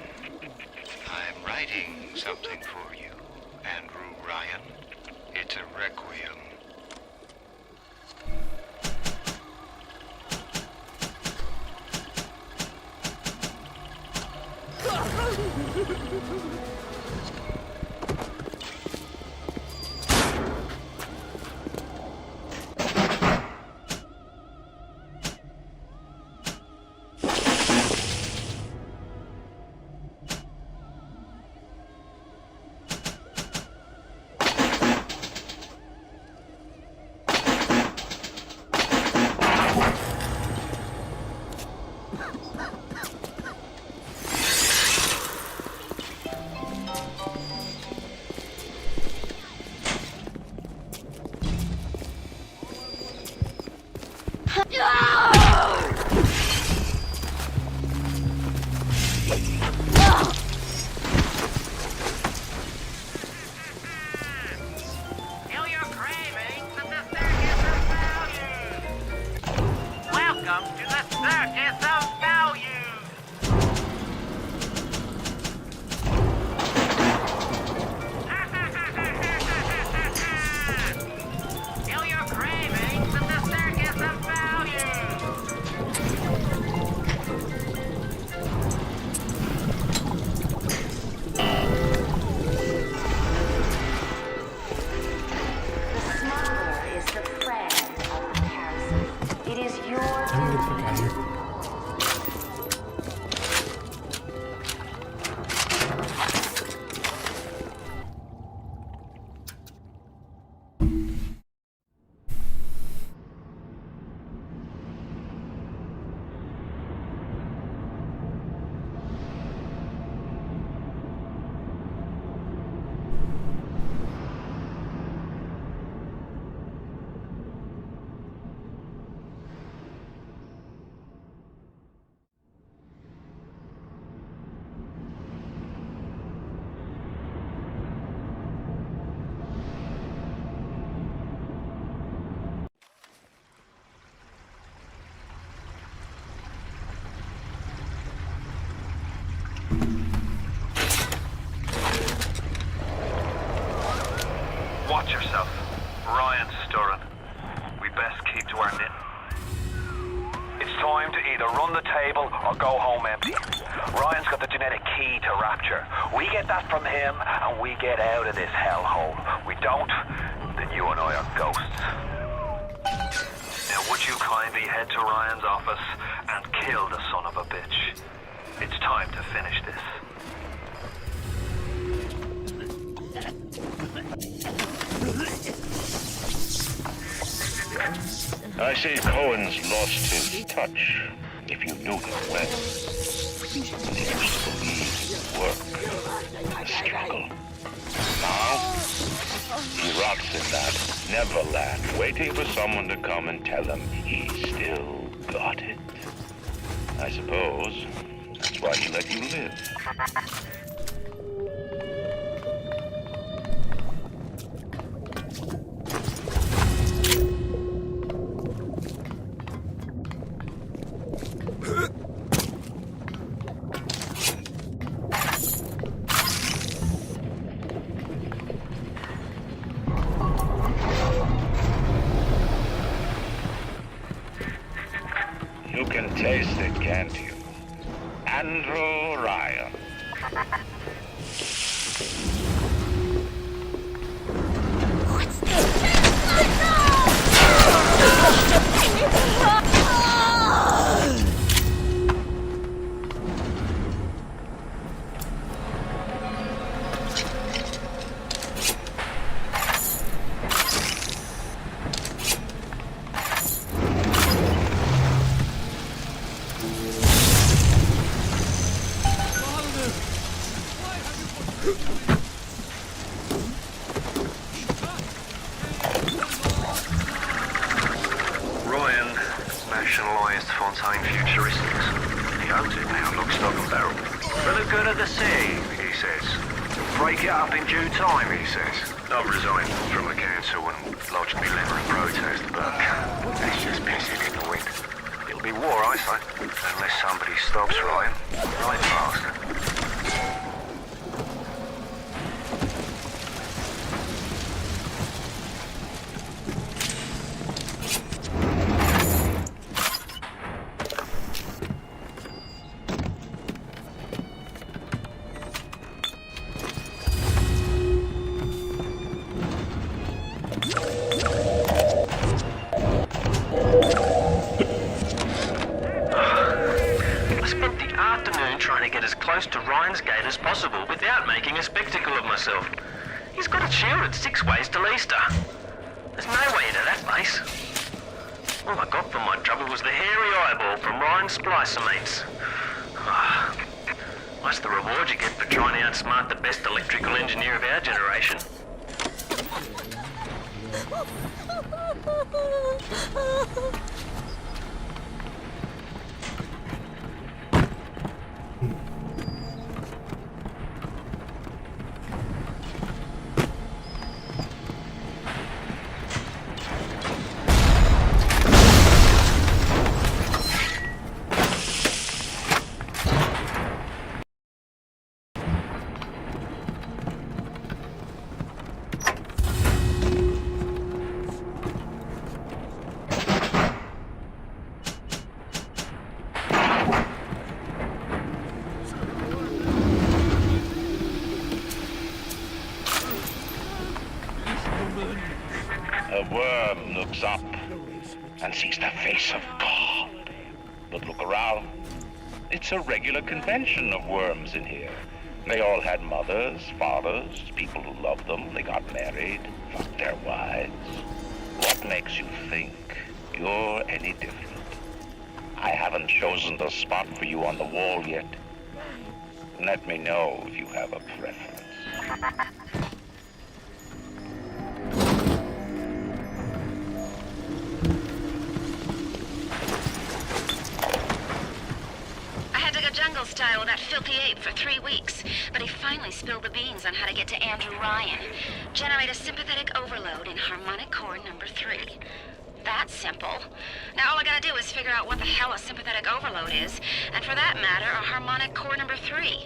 I'm writing something for you, Andrew Ryan. It's a requiem. table or go home empty. Ryan's got the genetic key to Rapture. We get that from him and we get out of this hellhole. We don't, then you and I are ghosts. Now would you kindly head to Ryan's office and kill the son of a bitch? It's time to finish this. I see Cohen's lost his touch, if you knew him well. He used to believe work, the struggle. Now, he rots in that Neverland, waiting for someone to come and tell him he still got it. I suppose that's why he let you live. You can taste it, can't you? Andrew Ryan. Ryan nationalised Fontaine Futuristics. He owns it now, lock, stock and barrel. For the good of the city, he says. Break it up in due time, he says. I've resigned from the council and lodged me letter of protest, but that's just pissing in the wind. It'll be war, I say, unless somebody stops Ryan right fast. Trying to get as close to Ryan's gate as possible without making a spectacle of myself. He's got it shielded 6 ways till Easter. There's no way into that place. All I got for my trouble was the hairy eyeball from Ryan's splicer mates. That's the reward you get for trying to outsmart the best electrical engineer of our generation. A worm looks up and sees the face of God. But look around. It's a regular convention of worms in here. They all had mothers, fathers, people who loved them. They got married, fucked their wives. What makes you think you're any different? I haven't chosen the spot for you on the wall yet. Let me know if you have a preference. Jungle style with that filthy ape for 3 weeks, but he finally spilled the beans on how to get to Andrew Ryan. Generate a sympathetic overload in harmonic core number 3. That's simple. Now all I gotta do is figure out what the hell a sympathetic overload is, and for that matter, a harmonic core number 3.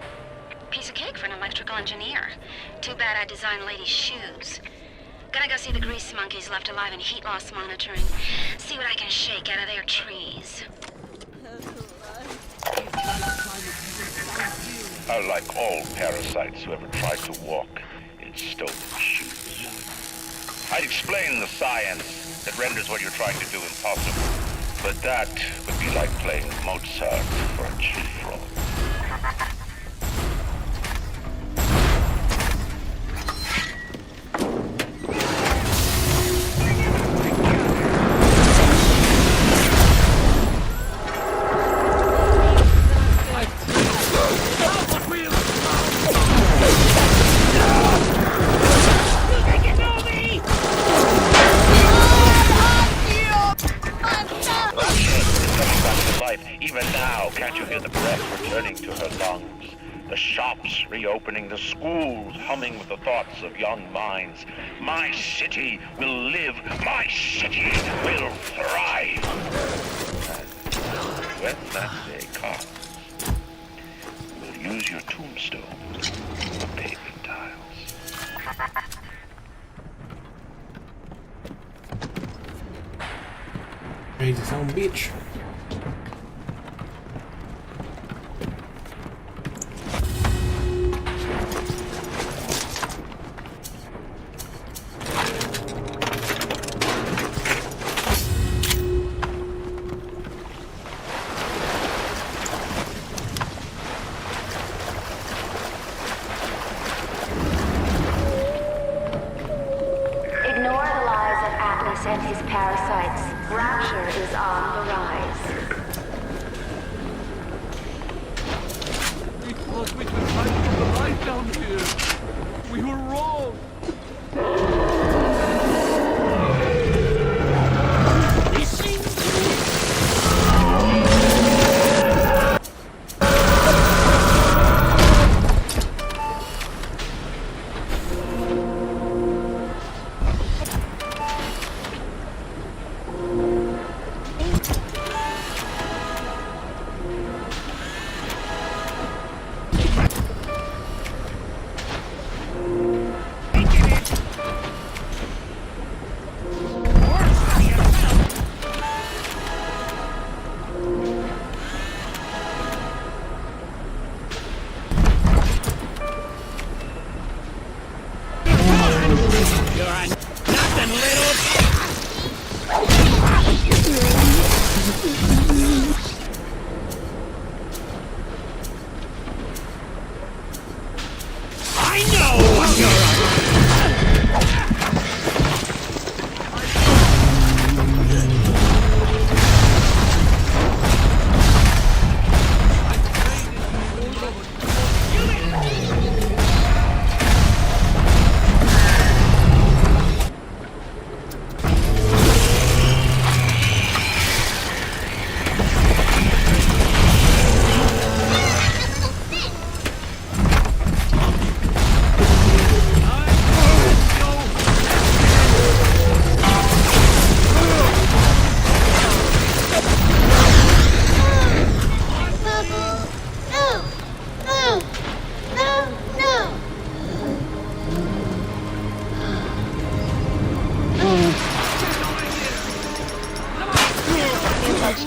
Piece of cake for an electrical engineer. Too bad I designed ladies' shoes. Gonna go see the grease monkeys left alive in heat loss monitoring. See what I can shake out of their trees. are like all parasites who ever tried to walk in stolen shoes. I'd explain the science that renders what you're trying to do impossible, but that would be like playing Mozart for a tree frog. Even now, can't you hear the breath returning to her lungs? The shops reopening, the schools humming with the thoughts of young minds. My city will live, my city will thrive. And when that day comes, we'll use your tombstone for paving tiles. Crazy son of a bitch. And his parasites. Rapture is on the rise. We thought we could hide from the light down here. We were wrong.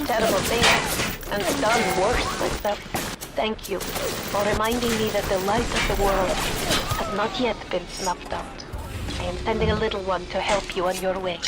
Terrible things, and done worse myself. Thank you for reminding me that the light of the world has not yet been snuffed out. I am sending a little one to help you on your way.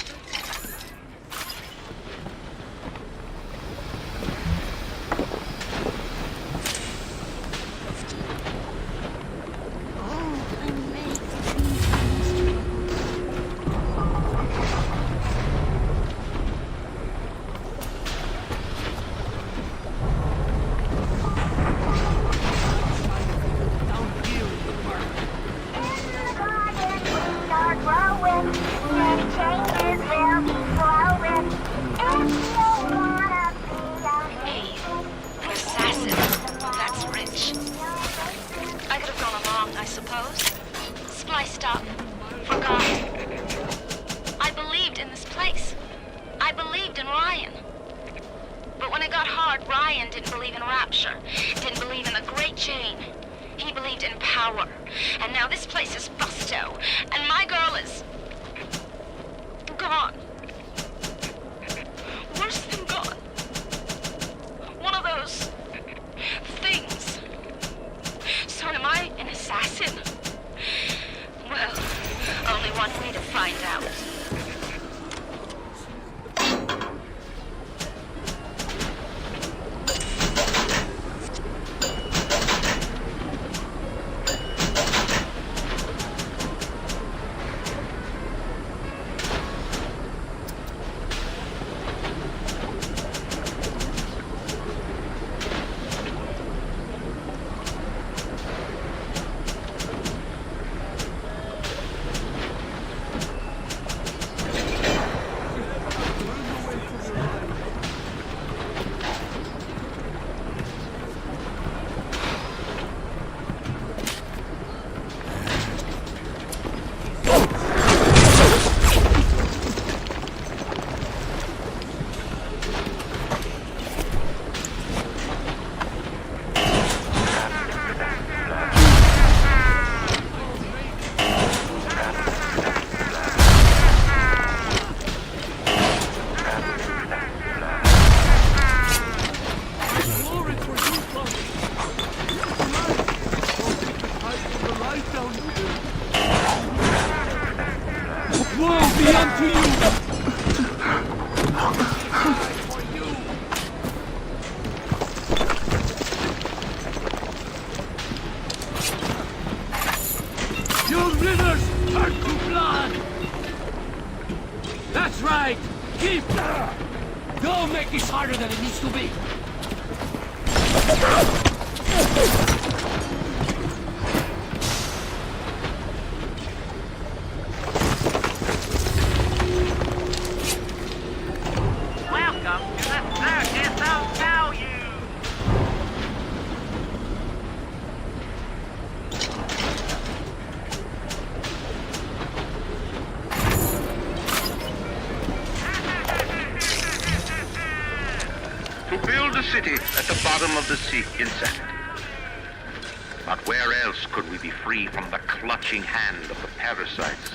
Leave! Don't make this harder than it needs to be. Welcome to the circus of value! To build a city at the bottom of the sea, insect. But where else could we be free from the clutching hand of the parasites?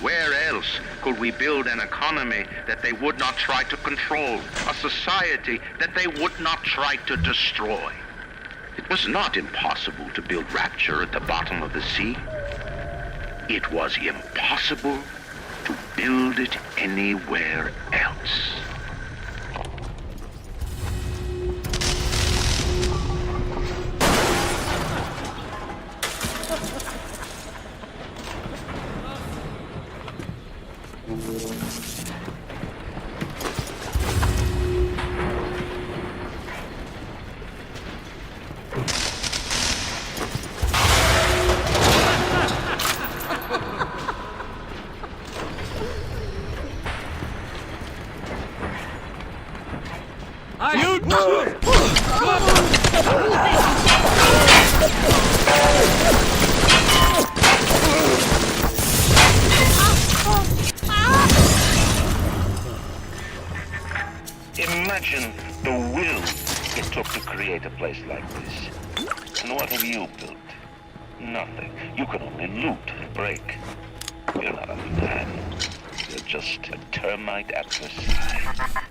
Where else could we build an economy that they would not try to control, a society that they would not try to destroy? It was not impossible to build Rapture at the bottom of the sea. It was impossible to build it anywhere else. Imagine the will it took to create a place like this. And what have you built? Nothing. You can only loot and break. You're not a man. You're just a termite at the side.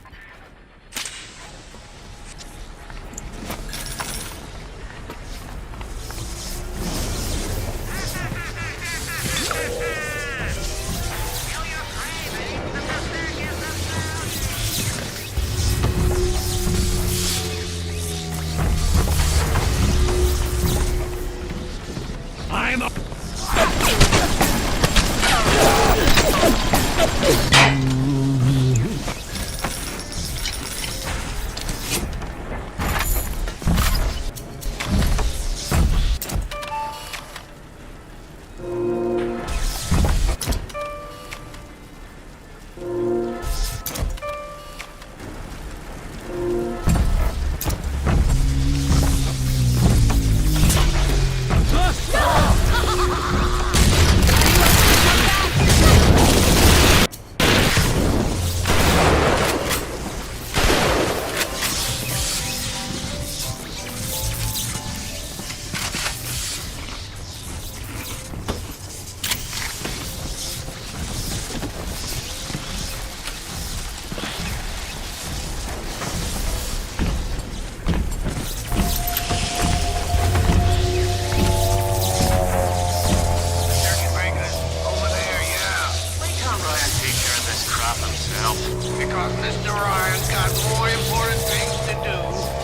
Because Mr. Ryan's got more important things to do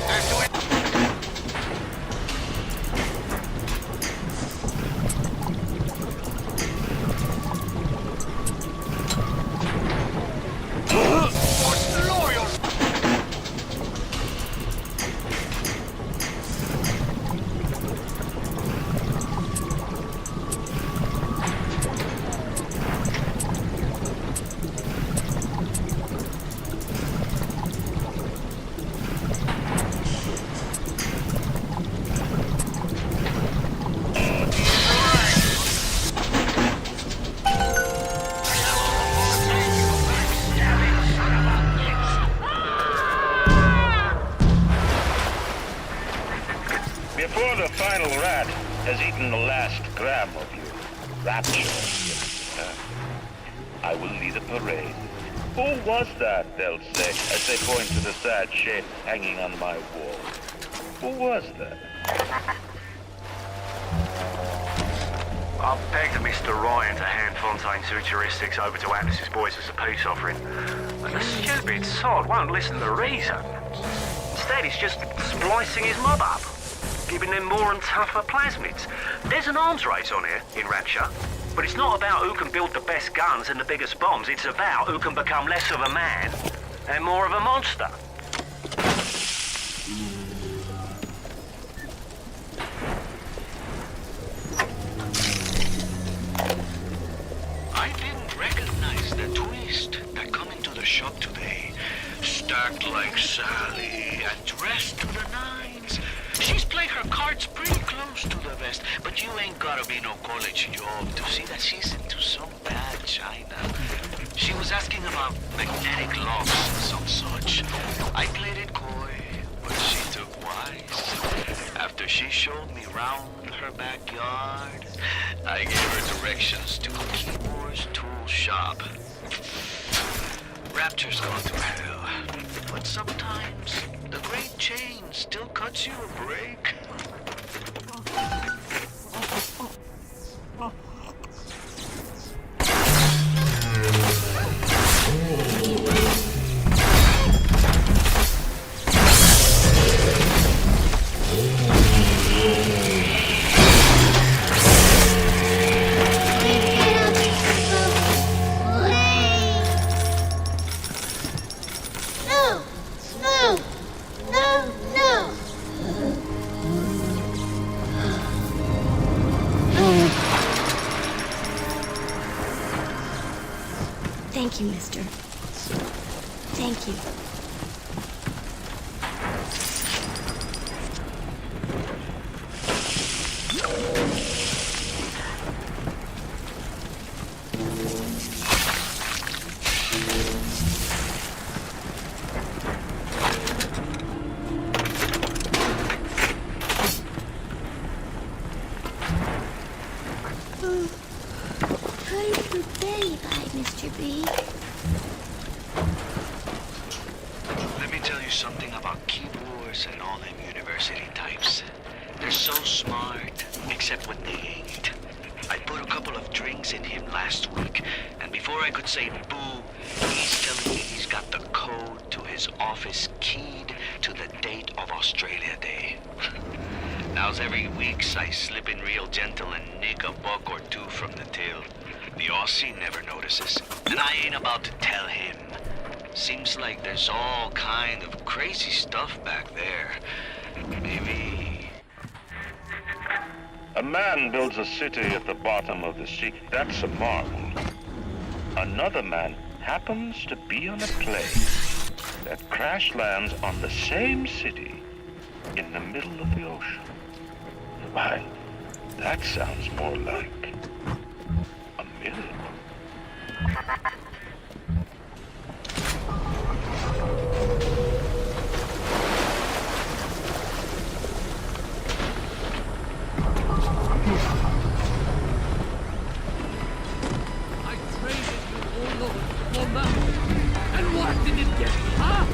than to... Before the final rat has eaten the last gram of your rapture, I will lead a parade. Who was that, they'll say, as they point to the sad shape hanging on my wall. Who was that? I've begged Mr. Ryan to hand Fontaine's heuristics over to Atlas's boys as a peace offering, but the stupid sod won't listen to reason. Instead, he's just splicing his mob up, giving them more and tougher plasmids. There's an arms race on here in Rapture, But it's not about who can build the best guns and the biggest bombs. It's about who can become less of a man and more of a monster. I didn't recognize the twist that come into the shop today. Stacked like Sally and dressed to the nines. She's played her cards pretty close to the vest, but you ain't gotta be no college job to see that she's into some bad china. She was asking about magnetic locks and some such. I played it coy, but she took wise. After she showed me round her backyard, I gave her directions to Keyboard's tool shop. Rapture's gone to hell, but sometimes the great chain still cuts you a break. Thank you, mister. Thank you. Pray for Betty by Mr. B. Let me tell you something about keyboards and all them university types. They're so smart, except when they ain't. I put a couple of drinks in him last week, and before I could say boo, he's telling me he's got the code to his office keyed to the date of Australia Day. Now's every weeks I slip in real gentle and nick a buck or two from the till. The Aussie never notices, and I ain't about to tell him. Seems like there's all kind of crazy stuff back there. Maybe... A man builds a city at the bottom of the sea. That's a marvel. Another man happens to be on a plane that crash lands on the same city in the middle of the ocean. Why, that sounds more like a miracle. I traded you all over for nothing. And what did it get me, huh?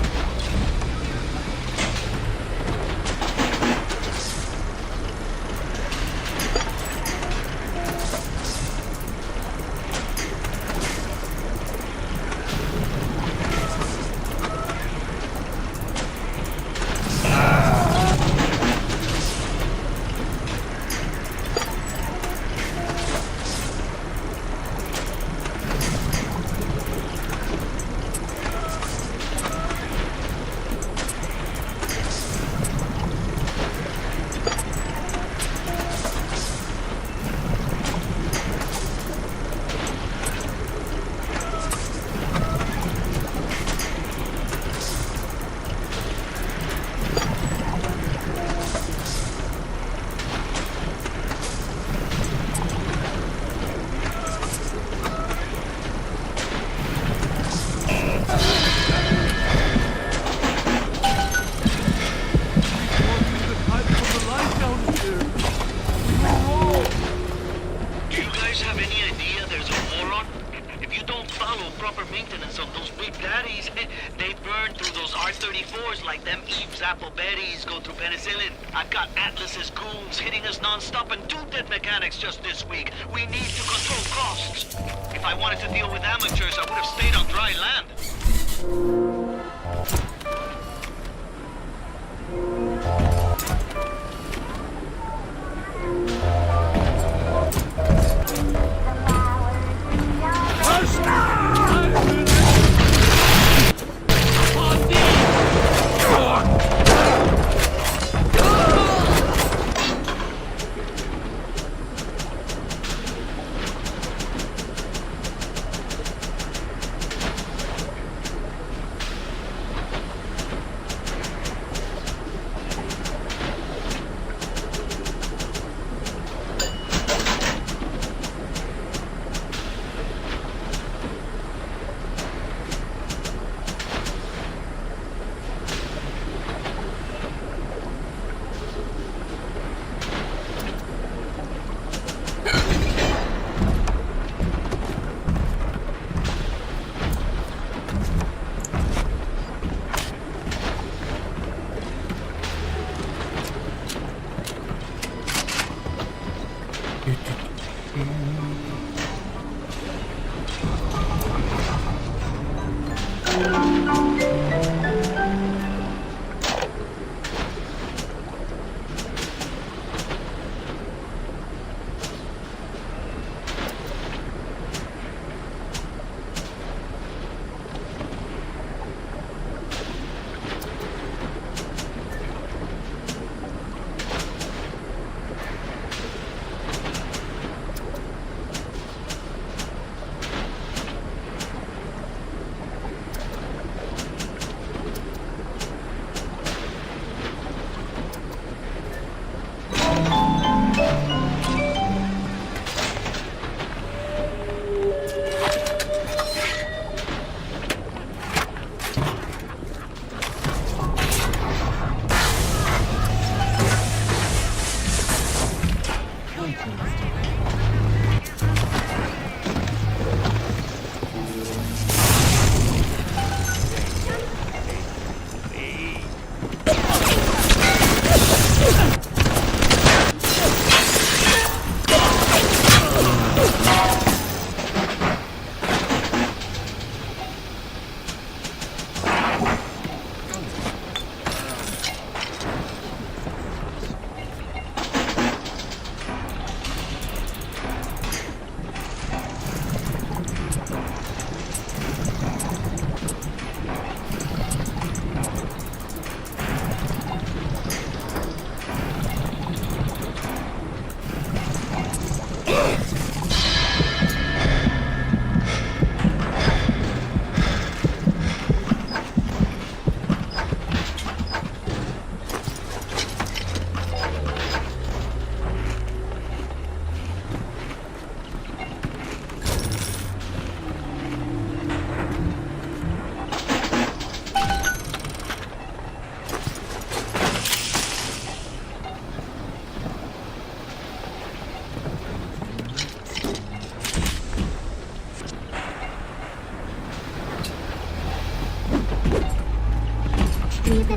I've got Atlas's goons hitting us non-stop and 2 dead mechanics just this week. We need to control costs. If I wanted to deal with amateurs, I would have stayed on dry land.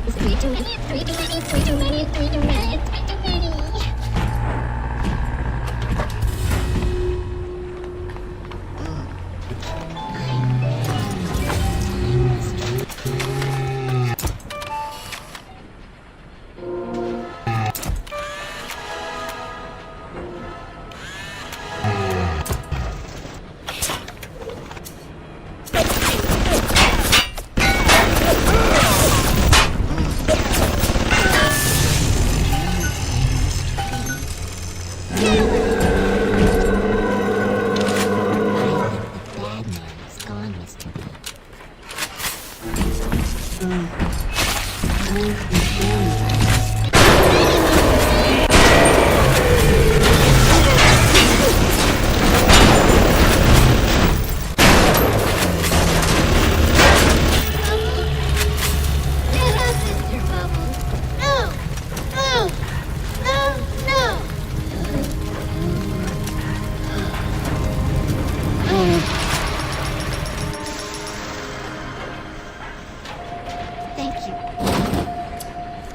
Three too many, three too many, three too many, three too many, three too many.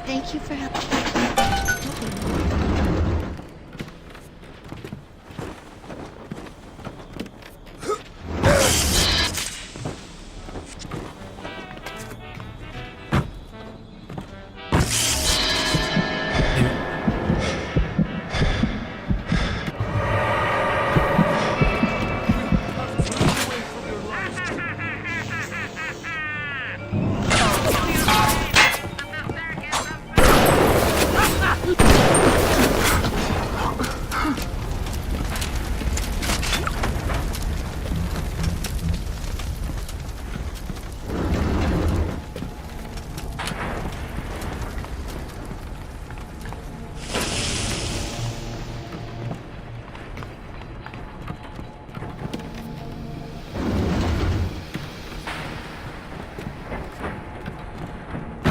Thank you for helping.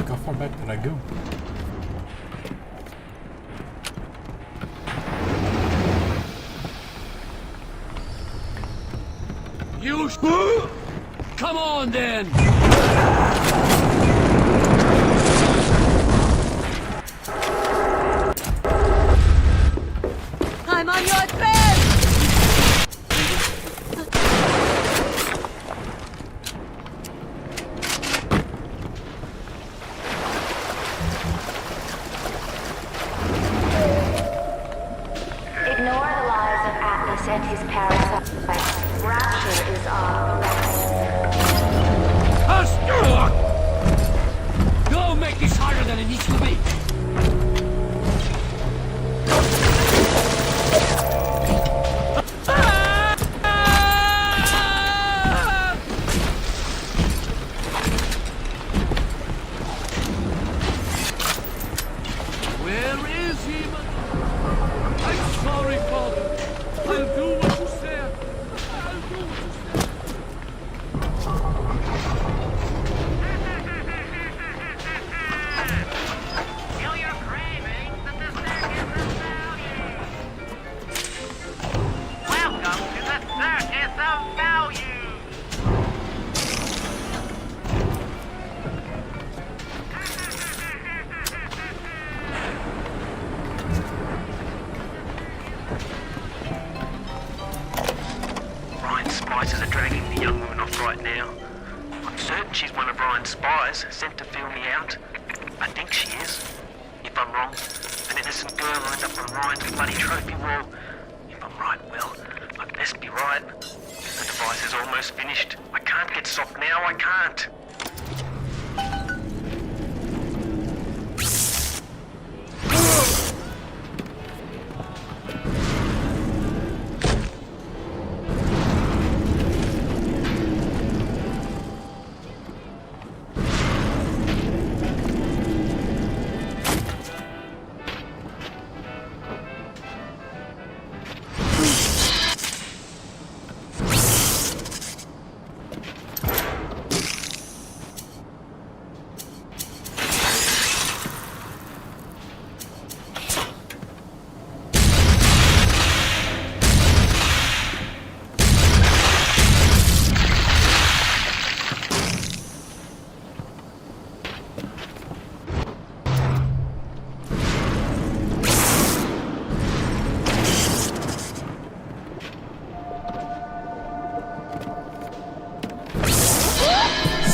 How far back did I go? You come on then! I'm on your trail! and his parasite. Rapture is on the way. Don't make this harder than it needs to be. Sent to fill me out. I think she is. If I'm wrong, an innocent girl lined up on Ryan's bloody trophy wall. If I'm right, well, I best be right. The device is almost finished. I can't get soft now, I can't.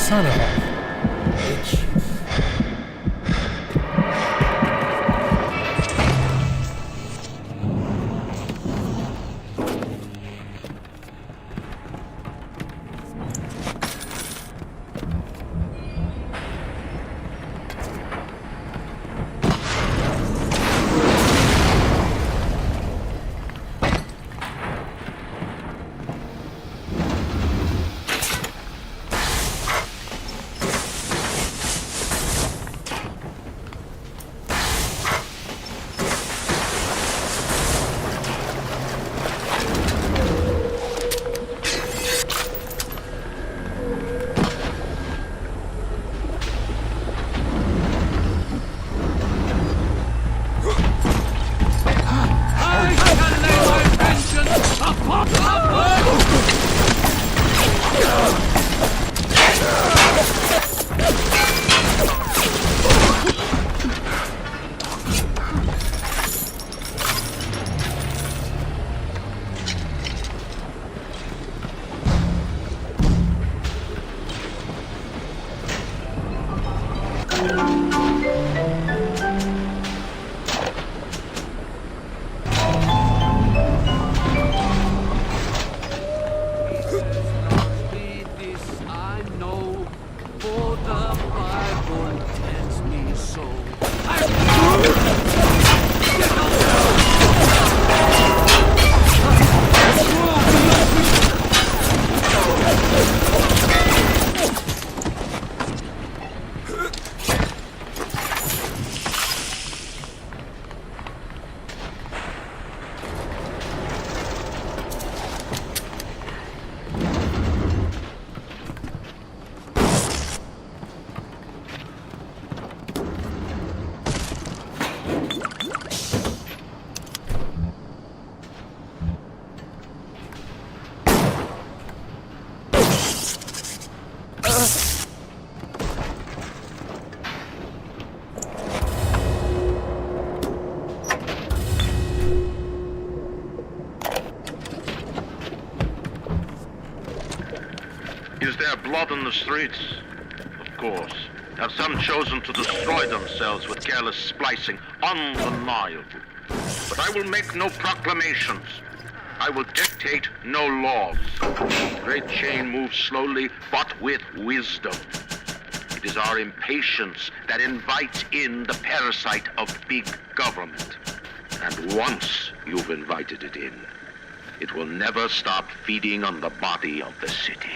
Son of a bitch. Is there blood on the streets? Of course. Have some chosen to destroy themselves with careless splicing? Undeniable. But I will make no proclamations. I will dictate no laws. The great chain moves slowly, but with wisdom. It is our impatience that invites in the parasite of big government. And once you've invited it in, it will never stop feeding on the body of the city.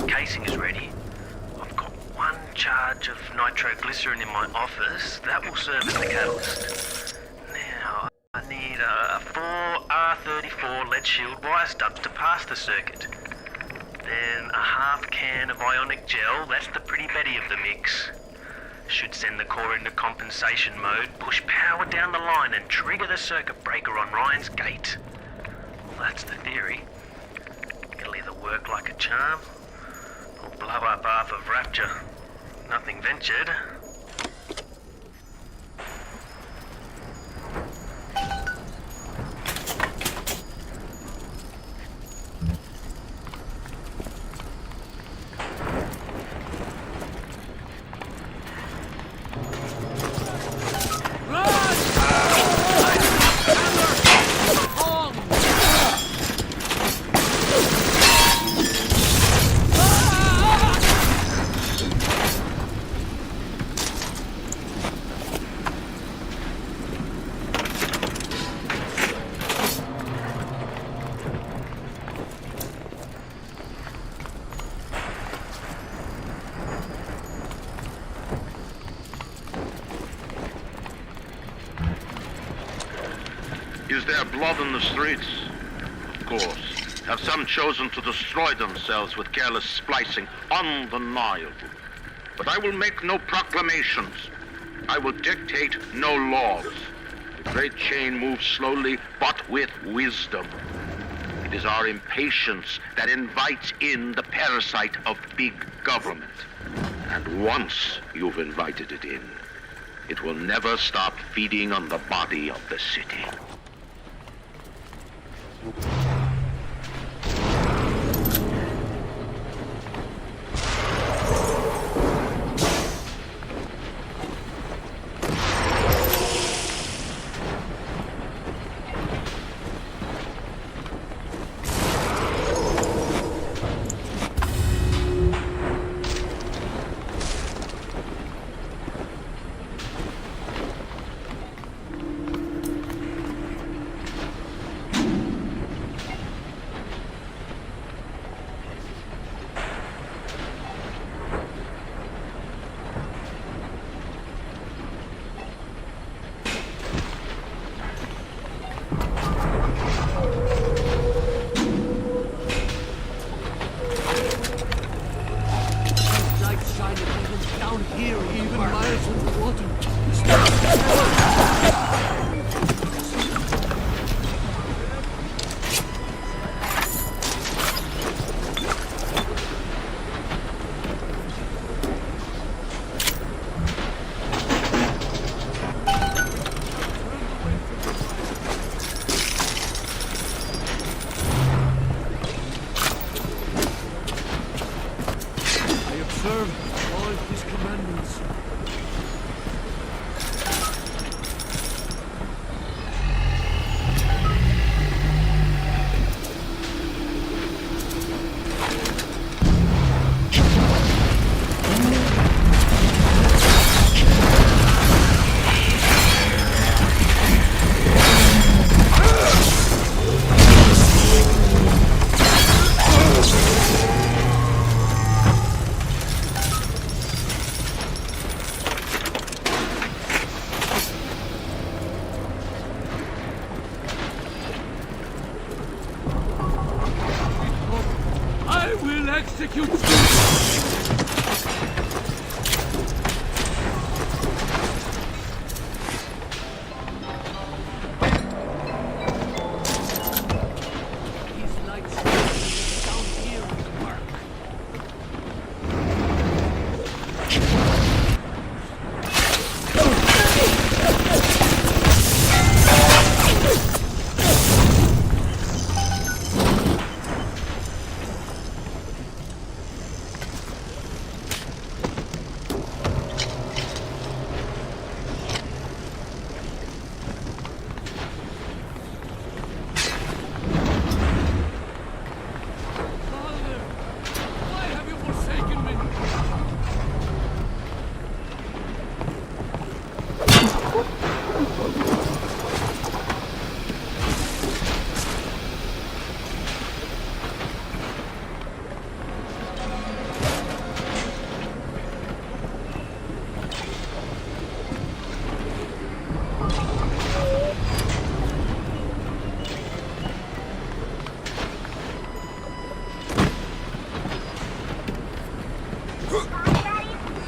Casing is ready. I've got one charge of nitroglycerin in my office. That will serve as the catalyst. Now, I need 4 R34 lead shield wire stubs to pass the circuit. Then a half can of ionic gel. That's the pretty Betty of the mix. Should send the core into compensation mode, push power down the line and trigger the circuit breaker on Ryan's gate. Well, that's the theory. It'll either work like a charm, or blow up half of Rapture. Nothing ventured. Is there blood in the streets? Of course. Have some chosen to destroy themselves with careless splicing? Undeniable. But I will make no proclamations. I will dictate no laws. The great chain moves slowly, but with wisdom. It is our impatience that invites in the parasite of big government. And once you've invited it in, it will never stop feeding on the body of the city. observe all his commandments. I will execute you! His lights down here will work. Father, why have you forsaken me?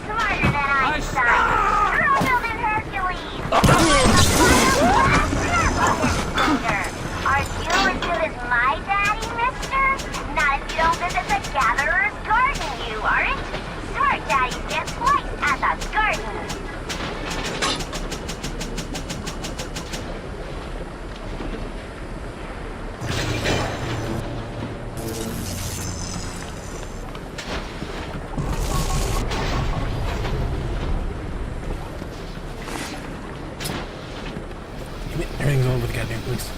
Smarter than Einstein. Stronger than Hercules. Are you as good as my daddy, mister? Not if you don't visit the gatherer's garden, you aren't. Smart daddies get twice at the garden. Everything's all over the goddamn place.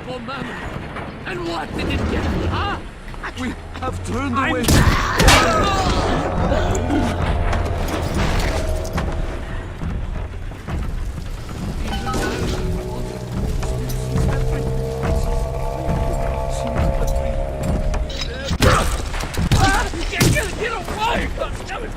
For Mammon. And what did it get me, huh? We have turned away. Get away! God damn it!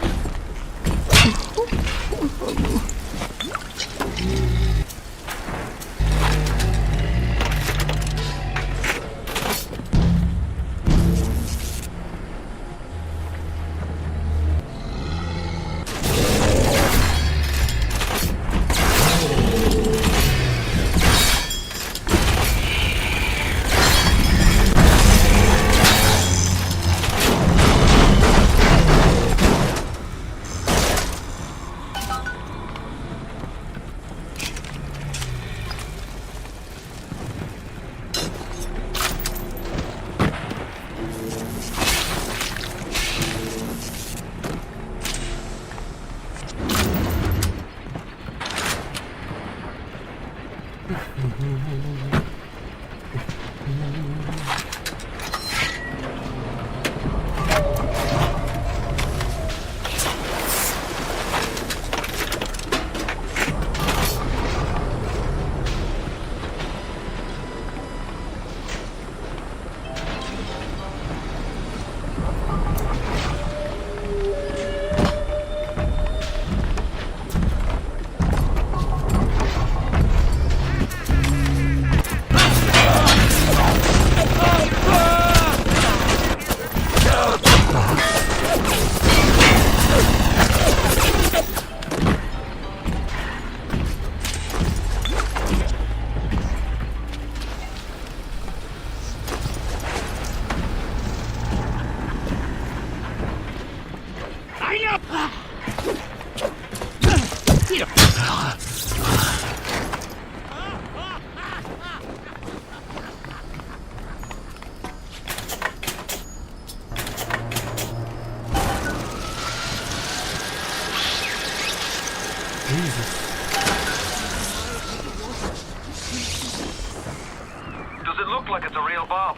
it look like it's a real bob?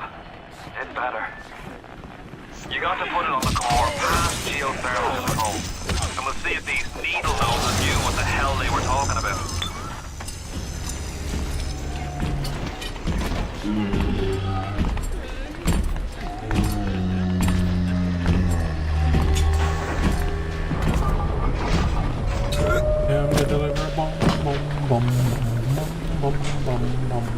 It better. You got to put it on the core, past geothermal control. And we'll see if these needle noses knew what the hell they were talking about. Time to deliver bomb, bomb, bomb, bomb, bomb, bomb, bomb.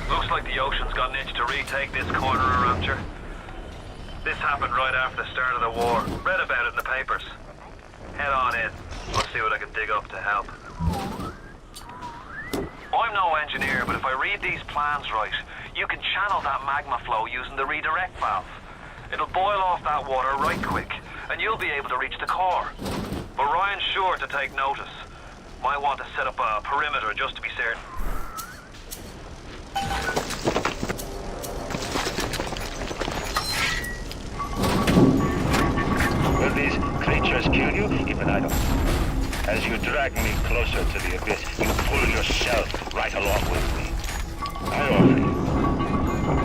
Looks like the ocean's got an itch to retake this corner of Rapture. This happened right after the start of the war. Read about it in the papers. Head on in. I'll see what I can dig up to help. I'm no engineer, but if I read these plans right, you can channel that magma flow using the redirect valve. It'll boil off that water right quick, and you'll be able to reach the core. But Ryan's sure to take notice. Might want to set up a perimeter just to be certain. Will these creatures kill you? Even I don't. As you drag me closer to the abyss, you pull yourself right along with me. I offer you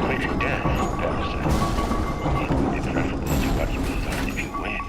quick death, Parasite. It would be preferable to what you will learn if you win.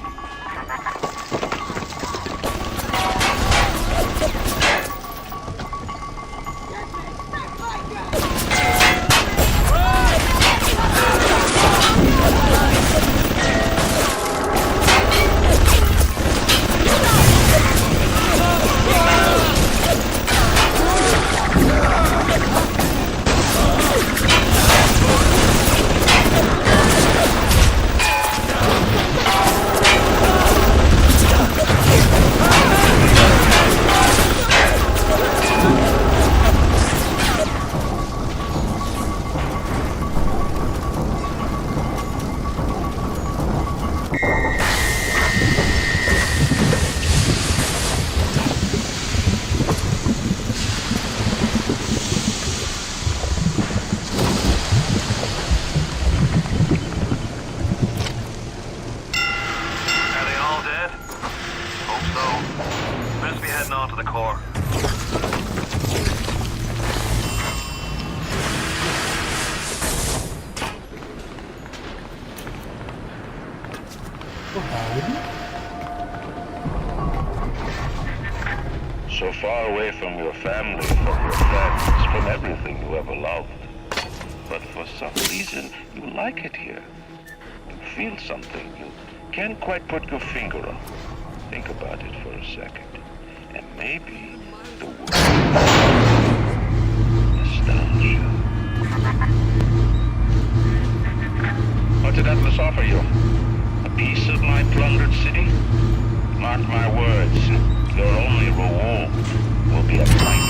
So far away from your family, from your friends, from everything you ever loved. But for some reason, you like it here. You feel something you can't quite put your finger on. Think about it for a second. And maybe the word nostalgia. What did Atlas offer you? A piece of my plundered city? Mark my words, your only reward will be a fight.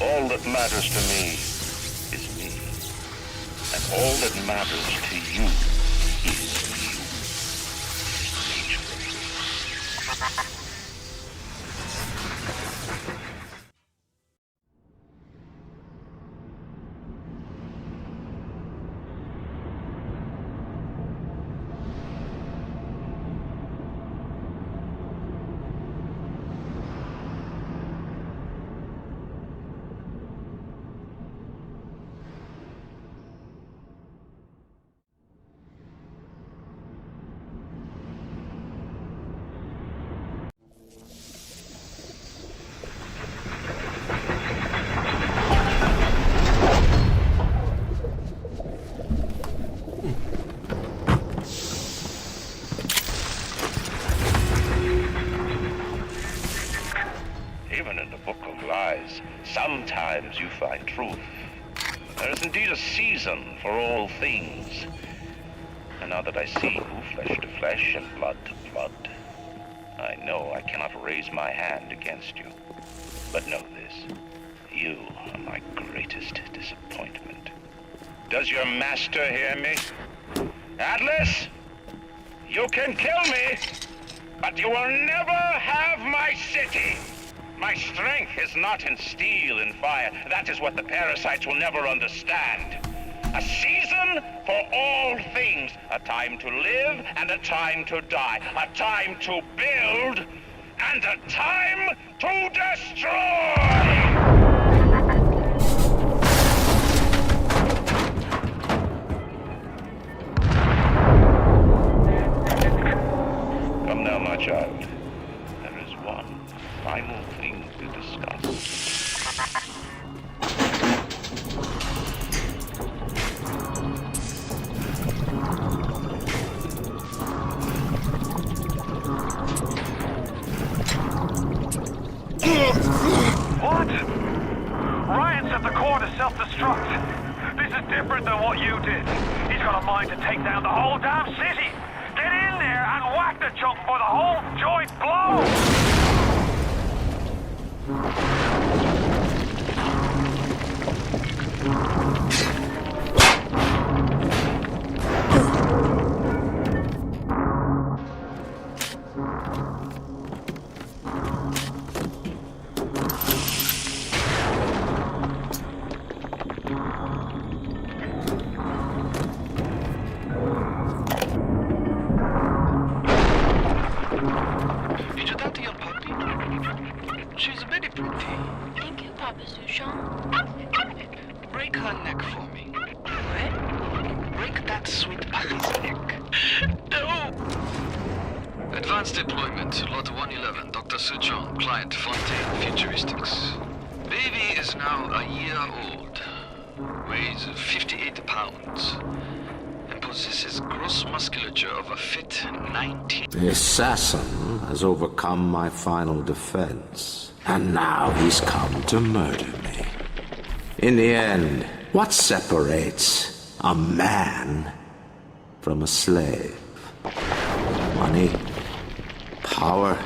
All that matters to me is me. And all that matters to you is you. poke lies. Sometimes you find truth. There is indeed a season for all things. And now that I see you flesh to flesh and blood to blood, I know I cannot raise my hand against you. But know this, you are my greatest disappointment. Does your master hear me? Atlas, you can kill me, but you will never have my city. My strength is not in steel and fire. That is what the parasites will never understand. A season for all things. A time to live and a time to die. A time to build and a time to destroy! Come now, my child. There is one final thing to discuss. What? Ryan's at the core to self-destruct. This is different than what you did. He's got a mind to take down the whole damn city. Get in there and whack the chunk for the whole joint blow! She's very pretty. Thank you, Papa Sushon. Break her neck for me. What? Break that sweet puppy's neck. No! Advanced deployment, Lot 111, Dr. Suchong, client Fontaine Futuristics. Baby is now a year old, weighs 58 pounds, and possesses gross musculature of a fit 19. The assassin has overcome my final defense, and now he's come to murder me. In the end, what separates a man from a slave? Money? Power?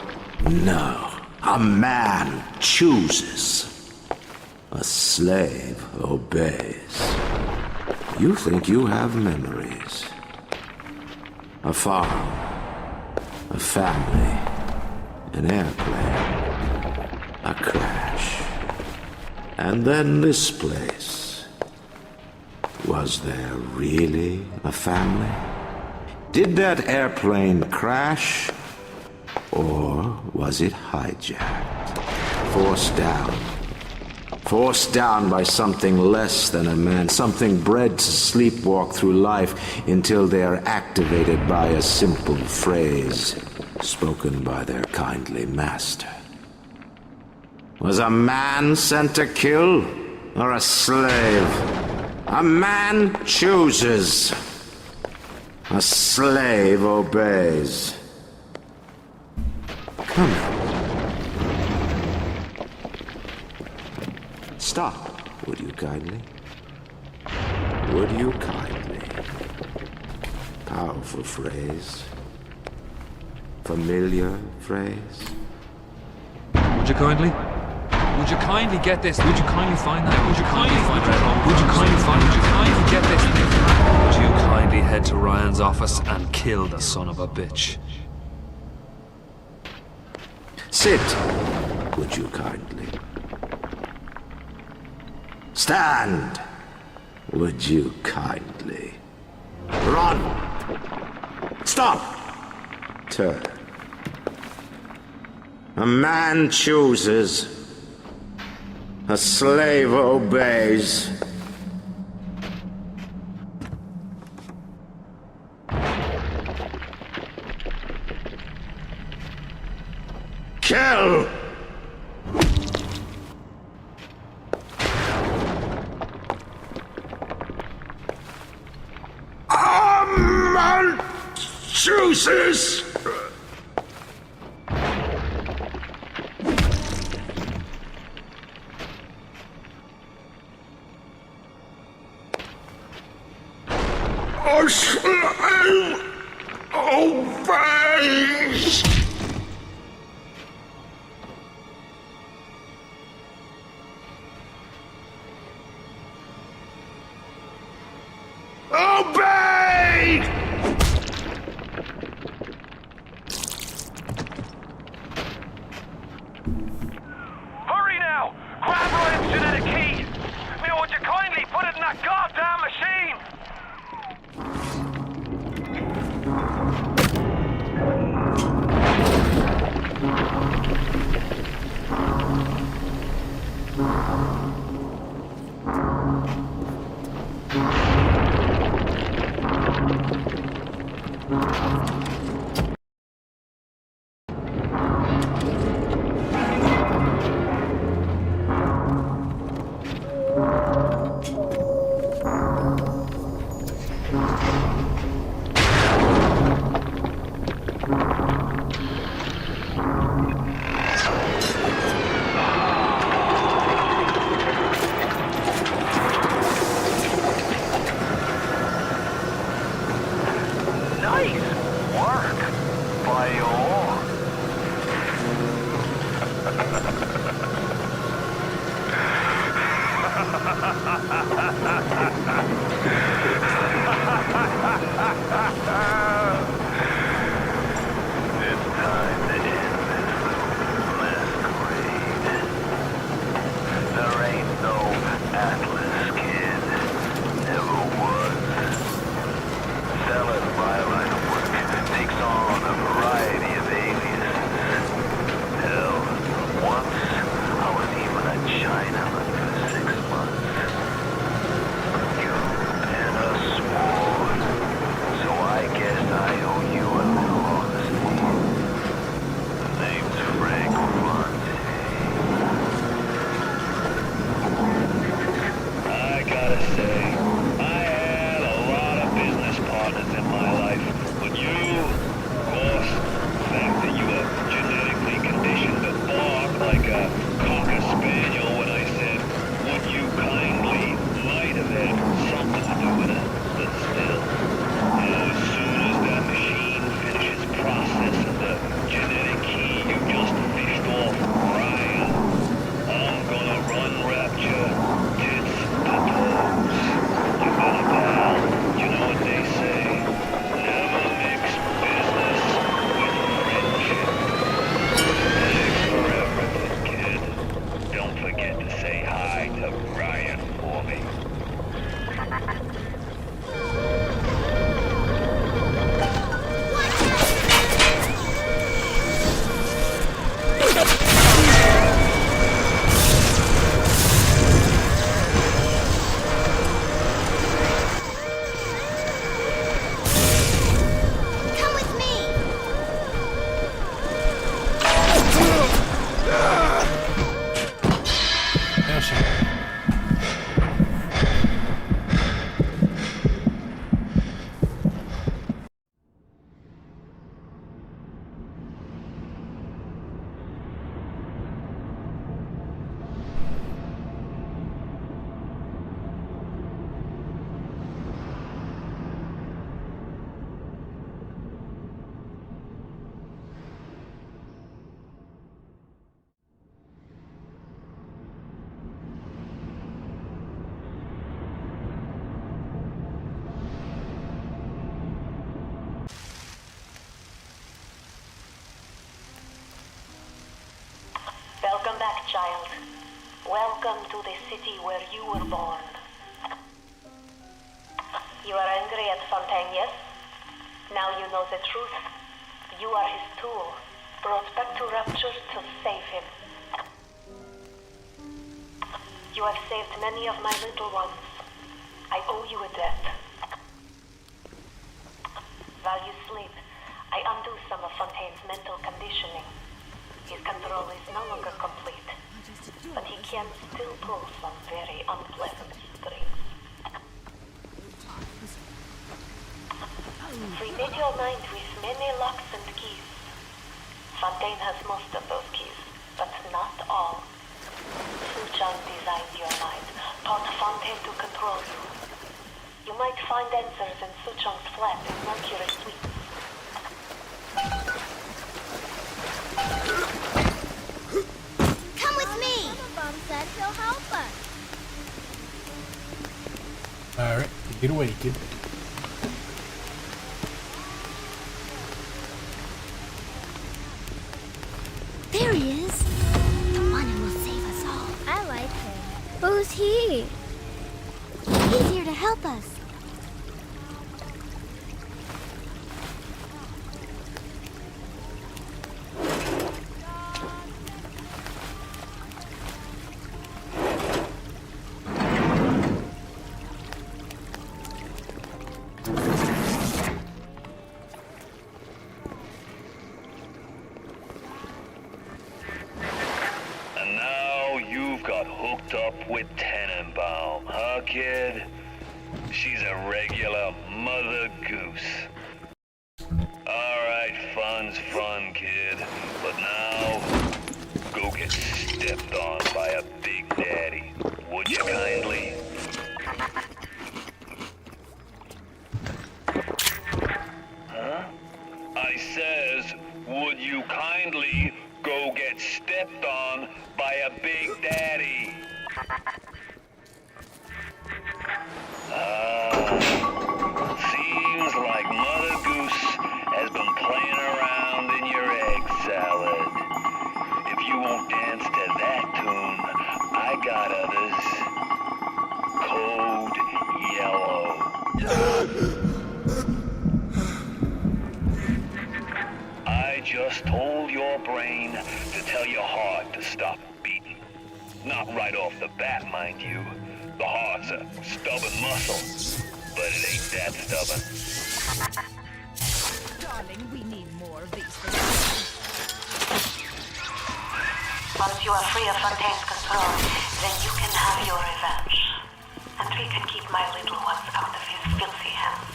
No. A man chooses. A slave obeys. You think you have memories. A farm. A family. An airplane. A crash. And then this place. Was there really a family? Did that airplane crash? Or was it hijacked? Forced down by something less than a man, something bred to sleepwalk through life until they are activated by a simple phrase spoken by their kindly master. Was a man sent to kill, or a slave? A man chooses. A slave obeys. Come in. Stop, would you kindly? Would you kindly? Powerful phrase. Familiar phrase. Would you kindly? Would you kindly get this? Would you kindly find that? Would you kindly find that? Would you kindly find it? Would you kindly get this? Would you kindly head to Ryan's office and kill the son of a bitch? Sit, would you kindly? Stand, would you kindly? Run! Stop! Turn. A man chooses. A slave obeys. Kill! A man chooses! Hurry now! Grab Ryan's genetic key! Now, would you kindly put it in that goddamn machine? Welcome back, child. Welcome to the city where you were born. You are angry at Fontaine, yes? Now you know the truth. You are his tool, brought back to Rapture to save him. You have saved many of my little ones. I owe you a debt. While you sleep, I undo some of Fontaine's mental conditioning. His control is no longer complete, but he can still pull some very unpleasant strings. We made your mind with many locks and keys. Fontaine has most of those keys, but not all. Su Chang designed your mind, taught Fontaine to control you. You might find answers in Suchong's flat in Mercury Suites. Come with me! Mom said he'll help us. Alright, get away, kid. There he is. The one who will save us all. I like him. Who's he? He's here to help us. Up with Tenenbaum, huh, kid? She's a regular mother goose. Alright, fun's fun, kid. But now, go get stepped on by a big daddy. Would you kindly? Huh? I says, would you kindly go get stepped on by a big daddy? Seems like Mother Goose has been playing around in your egg salad. If you won't dance to that tune, I got others. Code Yellow. I just told your brain to tell your heart to stop beating. Not right off the bat, mind you. The heart's a stubborn muscle, but it ain't that stubborn. Darling, we need more of these things. Once you are free of Fontaine's control, then you can have your revenge. And we can keep my little ones out of his filthy hands.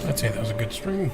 I'd say that was a good stream.